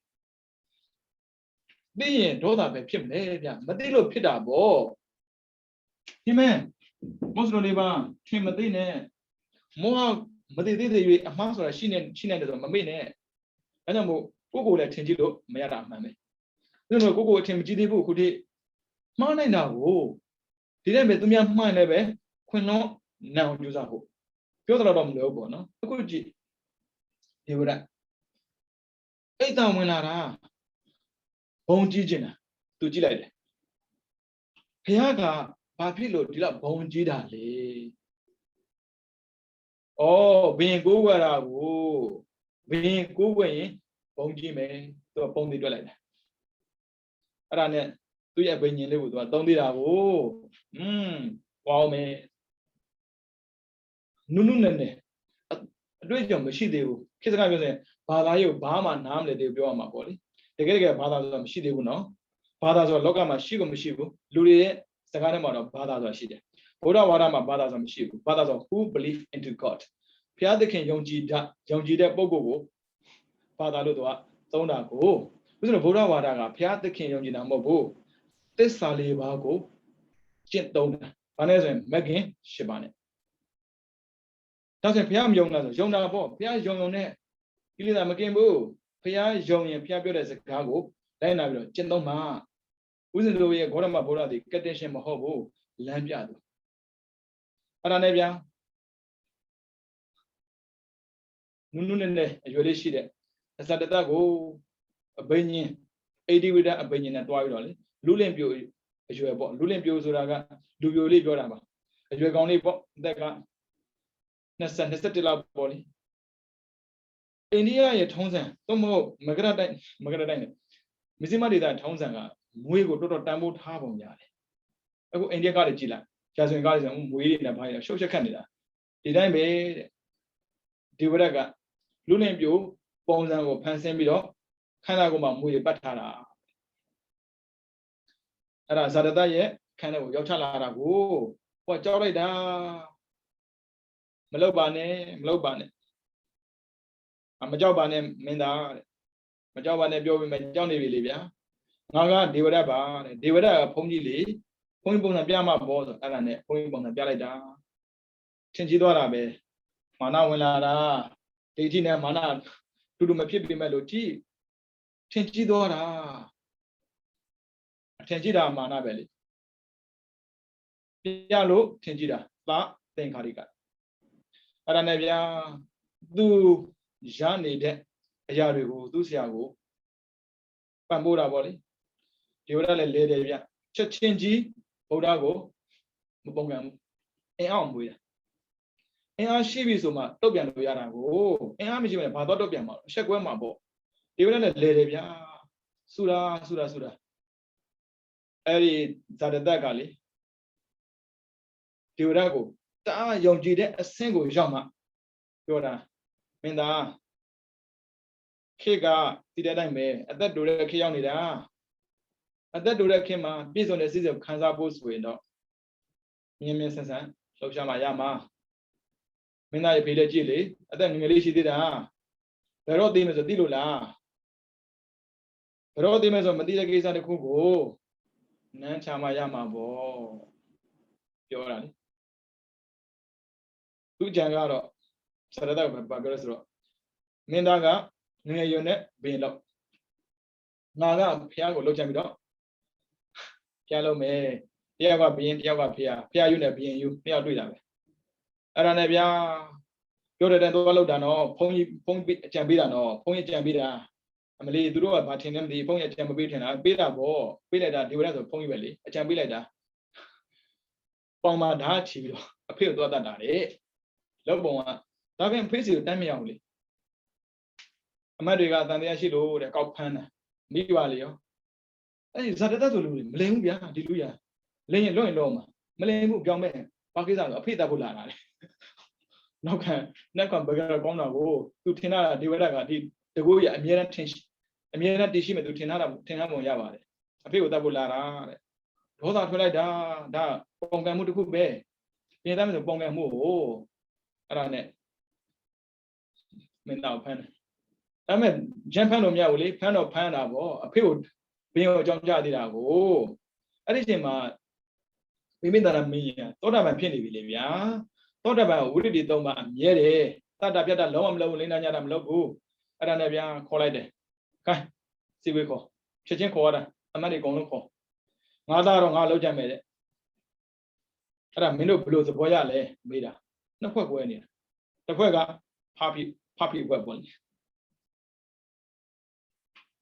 သိရင်ဒေါသပဲဖြစ်မယ်ဗျမသိလို့ဖြစ်တာပေါ့ဒီမဲ့မော့စတော်4ပါးထင်မသိနဲ့မောဟမသိသေးသေး၍အမှားဆိုတာရှိနေတယ်ဆိုမမေ့နဲ့အဲကြောင့်မို့ကိုကိုလည်းထင်ကြည့်လို့မရတာအမှန်ပဲဒါကြောင့်ကိုအထင်မကြည့်သေးဘူးခုထိမှားနိုင်တာကိုဒီတဲ့ပဲသူများမှန်လည်းပဲခွင်လုံးနောင်ကြိုးစားဖို့ပြောတော့မလို့ပေါ့နော်အခုကြည့်ဒီဝရအိတ်တံဝင်လာတာဘုံကြီးကျင်တာသူကြည့်လိုက်တယ်ဘုရားကဘာဖြစ်လို့ဒီလောက်ဘုံကြီးတာလဲဩဘင်ကိုးကွယ်တာကိုဘင်ကိုးကွယ်ရင်ဘုံကြီးမယ်သူကပုံသေးတွက်လိုက်တာအဲ့ဒါနဲ့သူ့ရဲ့ဘိညာဉ်လေးကိုသူကသုံးသေးတာကိုဝေါမယ်နုနဲ့အတွေ့အကြုံမရှိသေးဘူးခေတ်စကားပြောရင်ဘာသာရေးဘာမှနားမလည်သေးဘူးပြောရမှာပေါ့လေတကယ်ဘာသာဆိုတာမရှိသေးဘူးနော်ဘာသာဆိုတာလောကမှာရှိကိုမရှိဘူးလူတွေရဲ့စကားထဲမှာတော့ဘာသာဆိုတာရှိတယ်ဘုရားဝါဒမှာဘာသာဆိုတာမရှိဘူးဘာသာဆိုတာ who believe into God ဘုရားသခင်ယုံကြည်တဲ့ပုဂ္ဂိုလ်ကိုဘာသာလို့သူကသုံးတာကိုဥစ္စာဘုရားဝါဒကဘုရားသခင်ယုံကြည်တာမဟုတ်ဘူးသစ္စာ4ပါးကိုကျင့်သုံးတာဘာလဲဆိုရင်မဂ်ခင်10ပါးနဲ့ဒါဆိုရင်ဘုရားမယုံလားဆိုယုံတာပေါ့ဘုရားယုံနဲ့ကိလေသာမကင်းဘူးဘုရားယုံရင်ဘုရားပြောတဲ့စကားကိုလိုက်နာပြီးတော့ကျင့်သုံးမှာ ဦးဇင်းတို့ရဲ့ဂေါရမဗုဒ္ဓသည်ကတ္တရှင်မဟုတ်ဘူးလမ်းပြသူအဲ့ဒါနဲ့ဗျာနုနုနဲ့အရွယ်လေးရှိတဲ့အစတတကိုအဘိညာဉ်အိဒီဝိဒအဘိညာဉ်နဲ့တွားပြီးတော့လေလူလင့်ပြိုအရွယ်ပေါ့လူလင့်ပြိုဆိုတာကလူပြိုလေးပြောတာပါအရွယ်ကောင်းလေးပေါ့အသက်က21လောက်ပေါ့လေအိန္ဒိယရဲ့ထုံးစံသို့မဟုတ်မကရတိုင်းနဲ့မဇ္ဈိမဒေသထုံးစံကမွေးကိုတော်တော်တန်ဖိုးထားပုံရတယ်အခုအိန္ဒိယကလည်းကြည်လိုက်ကြာဆိုရင်ကားဆိုမွေးတွေနဲ့ဘာတွေရှုပ်ချက်ခတ်နေတာဒီတိုင်းပဲတဲ့ဒီဝရကလူလင့်ပြိုပုံစံကိုဖန်ဆင်းပြီးတော့ခန္ဓာကိုယ်မှာမွေးပတ်ထားတာအဲ့ဒါဇာတတရဲ့ခန္ဓာကိုရောက်ချလာတာကိုဟောကြောက်လိုက်တာမလောက်ပါနဲ့မကြောက်ပါနဲ့မကြောက်ပါနဲ့မင်းသားတဲ့မကြောက်ပါနဲ့ပြောပြီးမှကြောက်နေပြီလေဗျာငါကဒေဝရတ်ပါတဲ့ဒေဝရတ်ကဘုန်းကြီးလေဘုန်းကြီးပုံစံပြမှာပေါ့ဆိုအဲ့ဒါနဲ့ဘုန်းကြီးပုံစံပြလိုက်တာထင်ကြီးသွားတာပဲမာနဝင်လာတာဒိဋ္ဌိနဲ့မာနတူတူမဖြစ်ပေမဲ့လို့ကြည့်ထင်ကြီးသွားတာထင်ကြီးတာမာနပဲလေပြလို့ထင်ကြီးတာသာသင်္ခါရိကအဲ့ဒါနဲ့ဗျာသူရနေတဲ့အရာတွေကိုသူ့ဆရာကိုပံ့ပိုးတာပေါ့လေဒီဝရလည်းလဲတယ်ဗျချက်ချင်းကြီးဗုဒ္ဓကိုမပုံကံဘူးအင်အောင်မွေးတာအင်အားရှိပြီဆိုမှတုတ်ပြန်လို့ရတာကိုအင်အားမရှိရင်ဘာတော့တုတ်ပြန်မှာအဆက်ကွဲမှာပေါ့ဒီဝရလည်းလဲတယ်ဗျဆူတာအဲ့ဒီဇာတတကလေဒီဝရကိုတအားယုံကြည်တဲ့အဆင့်ကိုရောက်မှပြောတာမင်းသားခေကတည်တဲ့အတိုင်းပဲအသက်တူတဲ့ခေရောက်နေတာအသက်တူတဲ့ခေမှာပြည့်စုံတဲ့စိတ်ခံစားဖို့ဆိုရင်တော့မြင်းမြင်းဆန်းဆန်းလှုပ်ရှားမှရမှာမင်းသားရဲ့ဖေးလက်ကြည့်လေအသက်ငယ်ငယ်လေးရှိသေးတာဘယ်တော့သိမယ်ဆိုသိလို့လားဘယ်တော့သိမယ်ဆိုမသိတဲ့ကိစ္စတစ်ခုကိုနန်းချမှရမှာပေါ့ပြောတာလေသူကြံကတော့ဆရဒကဘာပြောလဲဆိုတော့မင်းသားကငယ်ရွယ်နဲ့ဘင်းတော့ငါကဖះကိုလှုပ်ချင်ပြီးတော့ဖះလုံးမယ်တယောက်ကဘင်းတယောက်ကဖះယူနဲ့ဘင်းယူဖះတွေ့တာပဲအဲ့ဒါနဲ့ဗျာပြောတဲ့တဲ့တော့လှုပ်တာနော်ဖုန်းကြီးအကြံပေးတာနော်ဖုန်းကြီးအကြံပေးတာအမလီသူတို့ကဘာထင်လဲမသိဖုန်းကြီးအကြံမပေးထင်တာပေးတာပေါ့ပေးလိုက်တာဒီဝရဆိုဖုန်းကြီးပဲလေအကြံပေးလိုက်တာပေါင်မှာဓာတ်ချီပြီးတော့အဖေကိုသွားတတ်တာလေလောက်ပုံကဒါပြန်ဖေးစီကိုတန်းမရအောင်လေအမတ်တွေကတန်တရားရှိလို့တဲ့ကောက်ဖမ်းတာမိပါလေရောအဲ့ဒီဇာတတဆိုလူတွေမလိမ်ဘူးဗျာဒီလူရလိမ်ရင်လွတ်ရင်တော့မှာမလိမ်ဘူးပြောင်းမဲ့ဘာကိစ္စဆိုအဖေတက်ဖို့လာတာလေနောက်ခံဘယ်ကတော့ကောင်းတာကိုသူထင်တာဒီဝရကဒီတကူရအမြဲတမ်းတည်ရှိမယ်သူထင်ထားပုံရပါတယ်အဖေကိုတက်ဖို့လာတာတဲ့ဒေါသထွက်လိုက်တာဒါပုံကံမှုတစ်ခုပဲပြင်သားမယ်ဆိုပုံကံမှုကိုအဲ့ဒါနဲ့မင်းတော့ဖမ်းတယ်ဒါပေမဲ့ဂျန်ဖမ်းလို့မရဘူးလေဖမ်းတော့ဖမ်းတာပေါ့အဖေကိုဘင်းကိုအကြောင်းကြားသေးတာကိုအဲ့ဒီချိန်မှာမိမိသားမင်းရသောတာပန်ဖြစ်နေပြီလေဗျာသောတာပန်ဝိရိတိ၃ပါးအမြဲတယ်တတပြတ်တာလုံးဝမလုပ်ဘူးလိမ့်နာညတာမလုပ်ဘူးအဲ့ဒါနဲ့ဗျာခေါ်လိုက်တယ်ခိုင်းစီဝေးခေါ်ချက်ချင်းခေါ်ရတာအမတ်တွေအကုန်လုံးခေါ်ငါသားတော့ငါလောက်ကြမယ်တဲ့အဲ့ဒါမင်းတို့ဘယ်လိုသဘောရလဲမေးတာနှစ်ဖွဲ့ကွဲနေတာတစ်ဖွဲ့ကဖာဖိဘွက်ပေါ့လေ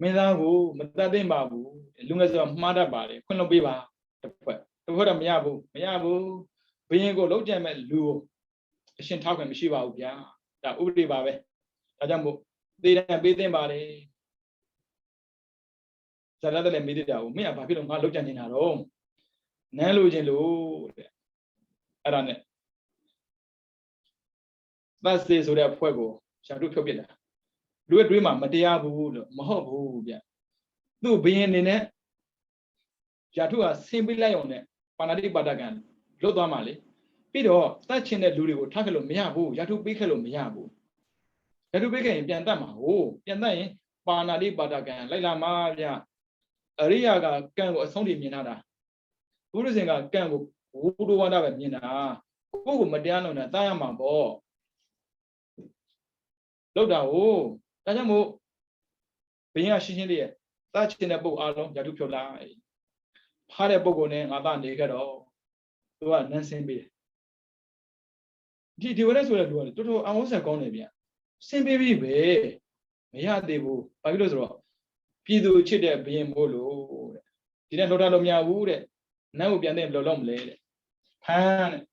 မင်းသားကိုမတတ်သိမ့်ပါဘူးလူငယ်ဆိုမှားတတ်ပါတယ်ခွင့်လုပ်ပေးပါတစ်ဖွဲ့တော့မရဘူးဘယင်ကိုလုံးကြံမဲ့လူကိုအရှင်ထောက်ခံမရှိပါဘူးဗျာဒါဥပဒေပါပဲဒါကြောင့်မို့သေတံပေးသိမ့်ပါတယ်ဇာတလည်းမေးတဲ့တာကိုမင်းကဘာဖြစ်လို့ငါလုံးကြံနေတာတော့နန်းလိုချင်လို့တဲ့အဲ့ဒါနဲ့သတ်စေဆိုတဲ့အဖွဲ့ကိုရှာတုဖြုတ်ပြစ်တာလူရဲ့တွေးမှာမတရားဘူးလို့မဟုတ်ဘူးဗျသူ့ဘယင်အနေနဲ့ယာထုကဆင်းပေးလိုက်အောင်နဲ့ပါဏာတိပါဒကံလွတ်သွားမှလေပြီးတော့တတ်ချင်တဲ့လူတွေကိုထားခဲ့လို့မရဘူးယာထုပေးခဲ့လို့မရဘူးယာထုပေးခဲ့ရင်ပြန်တတ်မှာဟိုပြန်တတ်ရင်ပါဏာတိပါဒကံလိုက်လာမှာဗျအရိယာကကံကိုအဆုံးထိမြင်တာဘုရားရှင်ကကံကိုဝိတုဝါဒပဲမြင်တာကိုယ့်ကိုမတရားလုပ်တာတားရမှာပေါ့လောက်တာဟိုဒါကြောင့်မို့ဘုရားရှင်းရှင်းလေးရဲ့တတ်ချင်တဲ့ပုဂ္ဂိုလ်အားလုံးယာထုဖြုတ်လိုက် ဖားတဲ့ပုံကိုနဲ့ငါသားနေခဲ့တော့သူကနန်းဆင်းပေးတယ်ဒီဝရက်ဆိုတဲ့လူကတော်တော်အောင်ဆက်ကောင်းတယ်ဗျဆင်းပေးပြီးပဲမရသေးဘူးဘာဖြစ်လို့ဆိုတော့ပြည်သူချစ်တဲ့ဘရင်မို့လို့တဲ့ဒီနဲ့လောတာလို့မရဘူးတဲ့နန်းကိုပြန်တဲ့ဘယ်လိုလုပ်မလဲတဲ့ဖမ်းတဲ့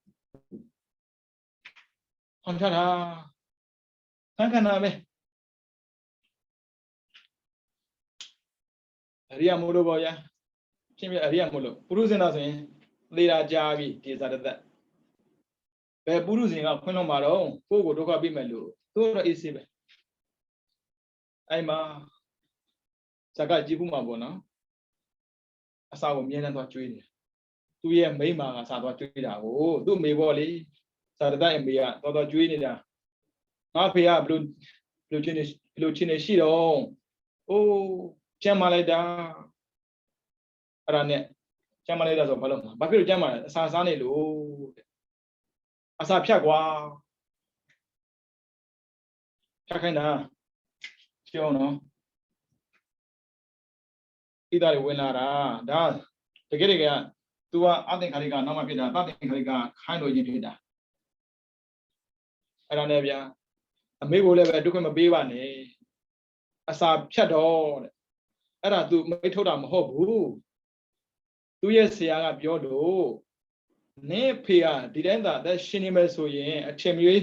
ဟောချတာဖမ်းခဏပဲအရိယာမို့လို့ပေါ့ဗျာဖြစ်ပြအရိယာမို့လို့ပုရုဇဉ်တော်ဆိုရင်သေတာကြားပြီဒီဇာတသက်ဘယ်ပုရုဇဉ်ကခွင့်လို့မှာတော့ကိုယ့်ကိုဒုက္ခပေးမယ်လို့သူတော့အေးဆေးပဲအဲ့မှာဇက်ကကြည့်ဖို့မှာပေါ့နော်အစာကိုမြဲတမ်းသွားကျွေးတယ်သူရဲ့မိန်းမကစာသွားကျွေးတာကိုသူ့မေပေါ့လေဇာတသက်ရဲ့မေကသွားကျွေးနေတာငါဖေကဘလို့ချင်းနေရှိတော့အိုးကျမ်းမလိုက်တာအဲ့ဒါနဲ့ကျမ်းမလိုက်တာဆိုဘာလို့ဘာဖြစ်လို့ကျမ်းမလဲအစာစားနေလို့အစာဖြတ်ကွာဖြတ်ခိုင်းတာပြောနော်ဣတာတွေဝင်လာတာဒါတကယ်က तू ကအသင်္ခါရိကနောက်မှဖြစ်တာသသင်္ခါရိကခိုင်းလို့ချင်းဖြစ်တာအဲ့ဒါနဲ့ဗျာအမေကိုလည်းပဲဒုက္ခမပေးပါနဲ့အစာဖြတ်တော့တဲ့အဲ့ဒါ तू မိတ်ထုတ်တာမဟုတ်ဘူးသူရဲ့ဆရာကပြောလို့နင်းဖေကဒီတိုင်းသာသက်ရှင်နေမယ်ဆိုရင်အထင်မြေ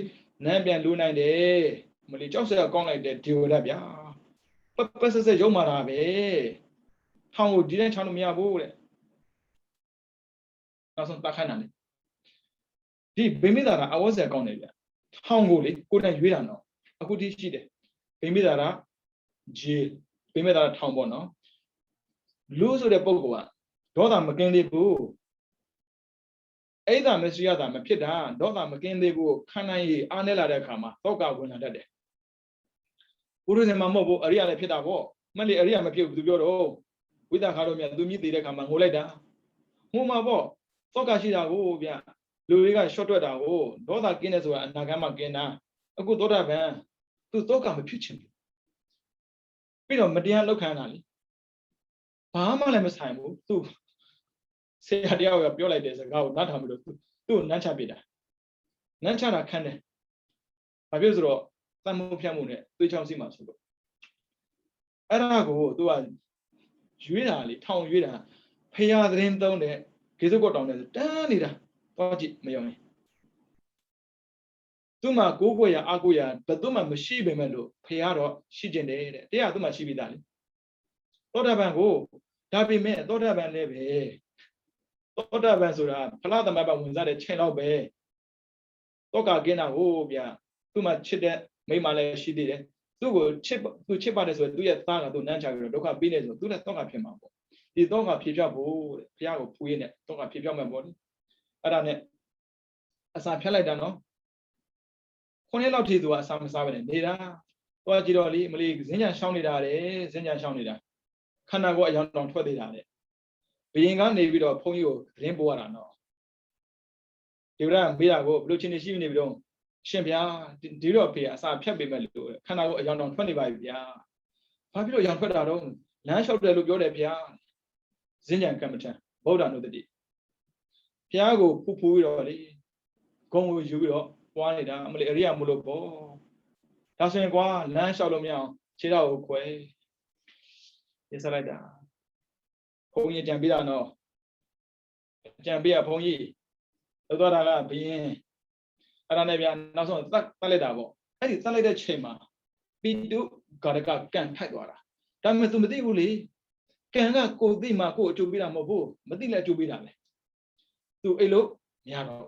နန်းပြန်လူနိုင်တယ်မလီကြောက်စရာကောင်းလိုက်တဲ့ဒီဝရဗျာပစစရုံမာတာပဲထောင်ကိုဒီတိုင်းချောင်းလို့မရဘူးတဲ့နောက်ဆုံးတတ်ခိုင်းတာလေဒီဗိမိသာရအဝတ်စရာကောင်းတယ်ဗျထောင်ကိုလေကိုယ်တိုင်ရွေးတာနော်အခုတိရှိတယ်ဗိမိသာရဂျေဗိမိသာရထောင်ပေါ့နော်လူဆိုတဲ့ပုံကဒေါသမကင်းသေးဘူးအဲ့ဒါမစရိယတာမဖြစ်တာဒေါသမကင်းသေးဘူးခန္ဓာရည်အားနေလာတဲ့အခါမှာတောကဝင်လာတတ်တယ်ပုရုဇဉ်မှာမဟုတ်ဘူးအရိယာလည်းဖြစ်တာပေါ့မလေးအရိယာမဖြစ်ဘူးသူပြောတော့ဝိသခါတော့မြတ်သူမြည်သေးတဲ့အခါမှာငိုလိုက်တာငိုမှာပေါ့တောကရှိတာကိုဗျလူတွေကရှော့တွက်တာကိုဒေါသကင်းတယ်ဆိုတာအနာဂတ်မှာကင်းတာအခုသောတာပန်သူတောကမဖြစ်ချင်ဘူးပြီးတော့မတရားလောက်ခံတာလေဘာမှလည်းမဆိုင်ဘူးသူဆရာတရားကပြောလိုက်တဲ့စကားကိုနားထောင်ပြီးတော့သူ့ကိုနန်းချပြတာနန်းချတာခန်းတယ်ဘာဖြစ်ဆိုတော့သံမှုဖြတ်မှုနဲ့သွေးချောင်းစီမှာဆိုတော့အဲ့ဒါကိုသူကရွေးတာလေထောင်ရွေးတာဖရာသတင်းသုံးတဲ့ဂေဇုကောတောင်နဲ့တန်းနေတာတော့ကြည့်မယုံရင်သူ့မှာကိုးကွယ်ရအကိုးရဘယ်သူမှမရှိပေမဲ့လို့ဖရာတော့ရှိကျင်တယ်တဲ့တရားသူ့မှာရှိပြီးသားလေသောတာပန်ကိုဒါပေမဲ့သောတာပန်လည်းပဲသောတာပန်ဆိုတာဖလားသမဘဝင်စားတဲ့ချိန်တော့ပဲတောကကင်းတာဟိုဗျာသူ့မှာချစ်တဲ့မိမလည်းရှိသေးတယ်သူ့ကိုသူချစ်ပါတယ်ဆိုရင်သူ့ရဲ့သားကသူ့နန်းချပြီးတော့ဒုက္ခပေးနေဆိုသူလည်းတောကဖြစ်မှာပေါ့ဒီတောကဖြေပြောက်ဖို့တဲ့ဘုရားကိုဖူးရင်းနဲ့တောကဖြေပြောက်မယ်ပေါ့လေအဲ့ဒါနဲ့အစာဖြတ်လိုက်တာနော်ခုနှစ်လောက်ထိသူကအစာမစားပဲနေတာသွားကြည့်တော့လေမလေးဇင်းညာရှောင်းနေတာတဲ့ဇင်းညာရှောင်းနေတာခန္ဓာကိုယ်အယောင်တောင်ထွက်သေးတာတဲ့ဘယင်ကနေပြီးတော့ဘုန်းကြီးကိုသတင်းပို့ရတာနော်ဒီဗရမေးတာကိုဘလို့ချင်းနေရှိနေပြီးတော့ရှင်ဗျာဒီတော့ဖေအစာဖြတ်ပေးမယ်လို့ခန္ဓာကိုယ်အယောင်တောင်ထွက်နေပါပြီဗျာဘာဖြစ်လို့အယောင်ထွက်တာတော့လမ်းလျှောက်တယ်လို့ပြောတယ်ဗျာဇင်းညာကမ္မထံဗုဒ္ဓနုတ္တိဘုရားကိုဖူးပြီးတော့လေဂုံကိုယူပြီးတော့ပွားနေတာမလေးအရိယာမလို့ပေါ့ဒါဆိုရင်ကွာလမ်းလျှောက်လို့မရအောင်ခြေတော်ကိုခွဲရစလိုက်တာဘုန်းကြီးကြံပေးတာနော်ကြံပေးရဘုန်းကြီးလောက်တော့တာကဘင်းအဲ့ဒါနဲ့ဗျာနောက်ဆုံးတတ်လိုက်တာပေါ့အဲ့ဒီတတ်လိုက်တဲ့ချိန်မှာပိတုဂါရကကန်ထိုက်သွားတာဒါပေမဲ့ तू မသိဘူးလေကန်ကကိုသိမှကိုအကျိုးပေးတာမဟုတ်ဘူးမသိလည်းအကျိုးပေးတာလေ तू အဲ့လိုမရတော့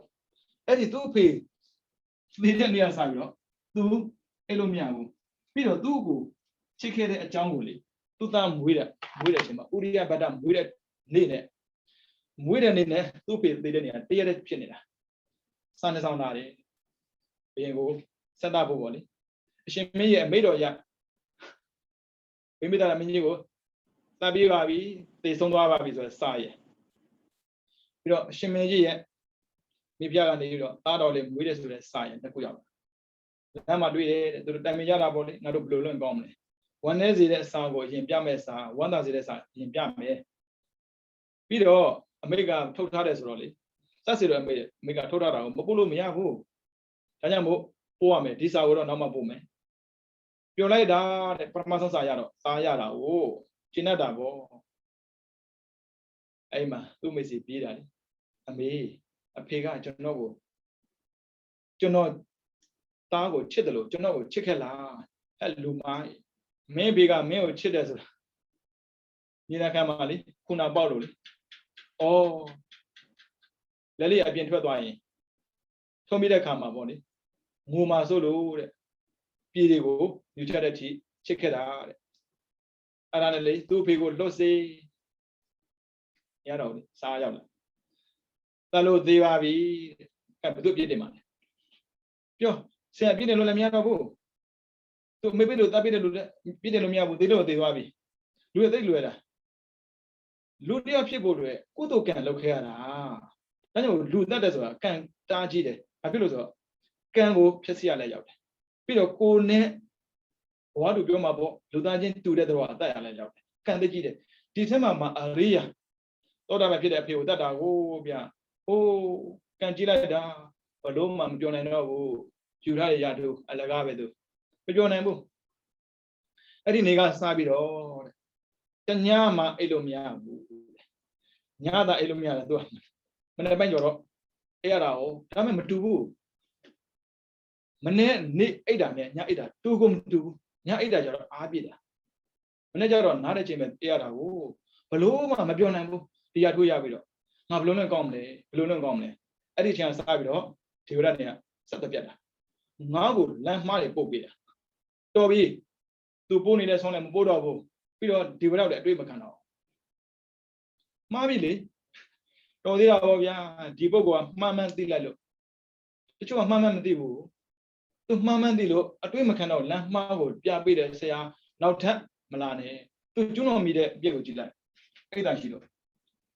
အဲ့ဒီသူ့အဖေသိတဲ့နေရာစားပြီးတော့ तू အဲ့လိုမရဘူးပြီးတော့သူ့ကိုချစ်ခဲ့တဲ့အကြောင်းကိုလေသူ့သားမွေးတဲ့အချိန်မှာဥရိယဘဒ္ဒမွေးတဲ့နေ့နဲ့မွေးတဲ့နေ့နဲ့သူ့ဖေသိတဲ့နေရာတရက်တည်းဖြစ်နေတာစာနေဆောင်တာတယ်ဘယင်ကိုဆက်တာဖို့ပေါ့လေအရှင်မင်းရဲ့အမိတော်ရဘိမိတာမင်းကြီးကိုတတ်ပြီးပါပြီသေဆုံးသွားပါပြီဆိုတော့စာရယ်ပြီးတော့အရှင်မင်းကြီးရဲ့မိဖုရားကနေပြီးတော့သားတော်လေးမွေးတယ်ဆိုတဲ့စာရယ်တစ်ခုရောက်လာလမ်းမှာတွေ့တယ်တဲ့သူတို့တိုင်ပင်ကြတာပေါ့လေငါတို့ဘယ်လိုလုပ်ကောင်းမလဲဝမ်းနေစေတဲ့စာကိုအရင်ပြမယ်စာဝမ်းသာစေတဲ့စာအရင်ပြမယ် ပြီးတော့အမေကထုတ်ထားတယ်ဆိုတော့လေစက်စီတော့အမေကထုတ်ထားတာကိုမပို့လို့မရဘူးဒါကြောင့်မို့ပို့ရမယ်ဒီစာကိုတော့နောက်မှပို့မယ်ပြောလိုက်တာတဲ့ပထမဆုံးစာရတော့စားရတာကိုကျင်းတတ်တာပေါ့အဲ့မှာသူ့မိတ်ဆွေပြေးတာလေအမေအဖေကကျွန်တော်သားကိုချစ်တယ်လို့ကျွန်တော်ကိုချစ်ခဲ့လားအဲ့လူမမင်းဘေကမင်းကိုချစ်တယ်ဆိုတာညီလာခံမှာလေခုနပေါက်လို့လေဩလက်လေးအပြင်ထွက်သွားရင်ထုံးပြီးတဲ့ခါမှာပေါ့လေငိုမှာဆိုလို့တဲ့ပြည်တွေကိုယူချက်တဲ့ထိချစ်ခဲ့တာတဲ့အဲ့ဒါနဲ့လေသူ့အဖေကိုလွတ်စေရတော့လေစားရောက်လာတလို့သေးပါပြီတဲ့ဘယ်သူပြည့်တယ်မှာလဲပြောဆရာပြည့်တယ်လို့လည်းမရတော့ဘူးသူမေပြည့်လို့တပြည့်တယ်လို့လည်းပြည့်တယ်လို့မရဘူးသေးလို့သေးသွားပြီလူရဲ့သိလွယ်တာလူတယောက်ဖြစ်ဖို့တွေကုသိုလ်ကံလုပ်ခဲ့ရတာဒါကြောင့်လူတတ်တယ်ဆိုတာကံတားကြီးတယ်ဘာဖြစ်လို့ဆိုတော့ကံကိုဖျက်ဆီးရလဲရောက်တယ်ပြီးတော့ကိုနဲ့ဘဝတူပြောမှာပေါ့လူသားချင်းတူတဲ့တော့အတတ်ရလဲရောက်တယ်ကံသိကြီးတယ်ဒီထက်မှအရိယာသောတာပန်ဖြစ်တဲ့အဖေကိုတတ်တာကိုဗျာကံကြီးလိုက်တာဘလို့မှမပြောနိုင်တော့ဘူးယူထားရရတူအလကားပဲသူမပြောနိုင်ဘူးအဲ့ဒီနေကစားပြီးတော့တညမှအိတ်လို့မရဘူးညသာအိတ်လို့မရတယ်သူကမနေ့ပိုင်းကျော်တော့အဲ့ရတာဟောဒါမှမတူဘူးမနေ့နေ့အိတ်တာနဲ့ညအိတ်တာတူကုန်မတူဘူးညအိတ်တာကျတော့အားပြည့်တာမနေ့ကျတော့နားတဲ့ချိန်ပဲအဲ့ရတာကိုဘလို့မှမပြောနိုင်ဘူးတရားထိုးရပြီးတော့ငါဘလို့နဲ့ကောင်းမလဲဘလို့နဲ့ကောင်းမလဲအဲ့ဒီချိန်ကစားပြီးတော့ဒီဝရနေကစက်တပြတ်တာငါ့ကိုလမ်းမှားတွေပုတ်ပေးတာတော်ပြီသူပို့နေတဲ့ဆောင်းလည်းမပို့တော့ဘူးပြီးတော့ဒီဝရောက်လည်းအတွေ့မခံတော့မှားပြီလေတော်သေးတာပေါ့ဗျာဒီပုဂ္ဂိုလ်ကမှန်မှန်သိလိုက်လို့တချို့ကမှန်မှန်မသိဘူးသူမှန်မှန်သိလို့အတွေ့မခံတော့လမ်းမှားကိုပြပေးတယ်ဆရာနောက်ထပ်မလာနဲ့သူကျွန်းတော်မိတဲ့အပြစ်ကိုကြည့်လိုက်အဲ့ဒါရှိလို့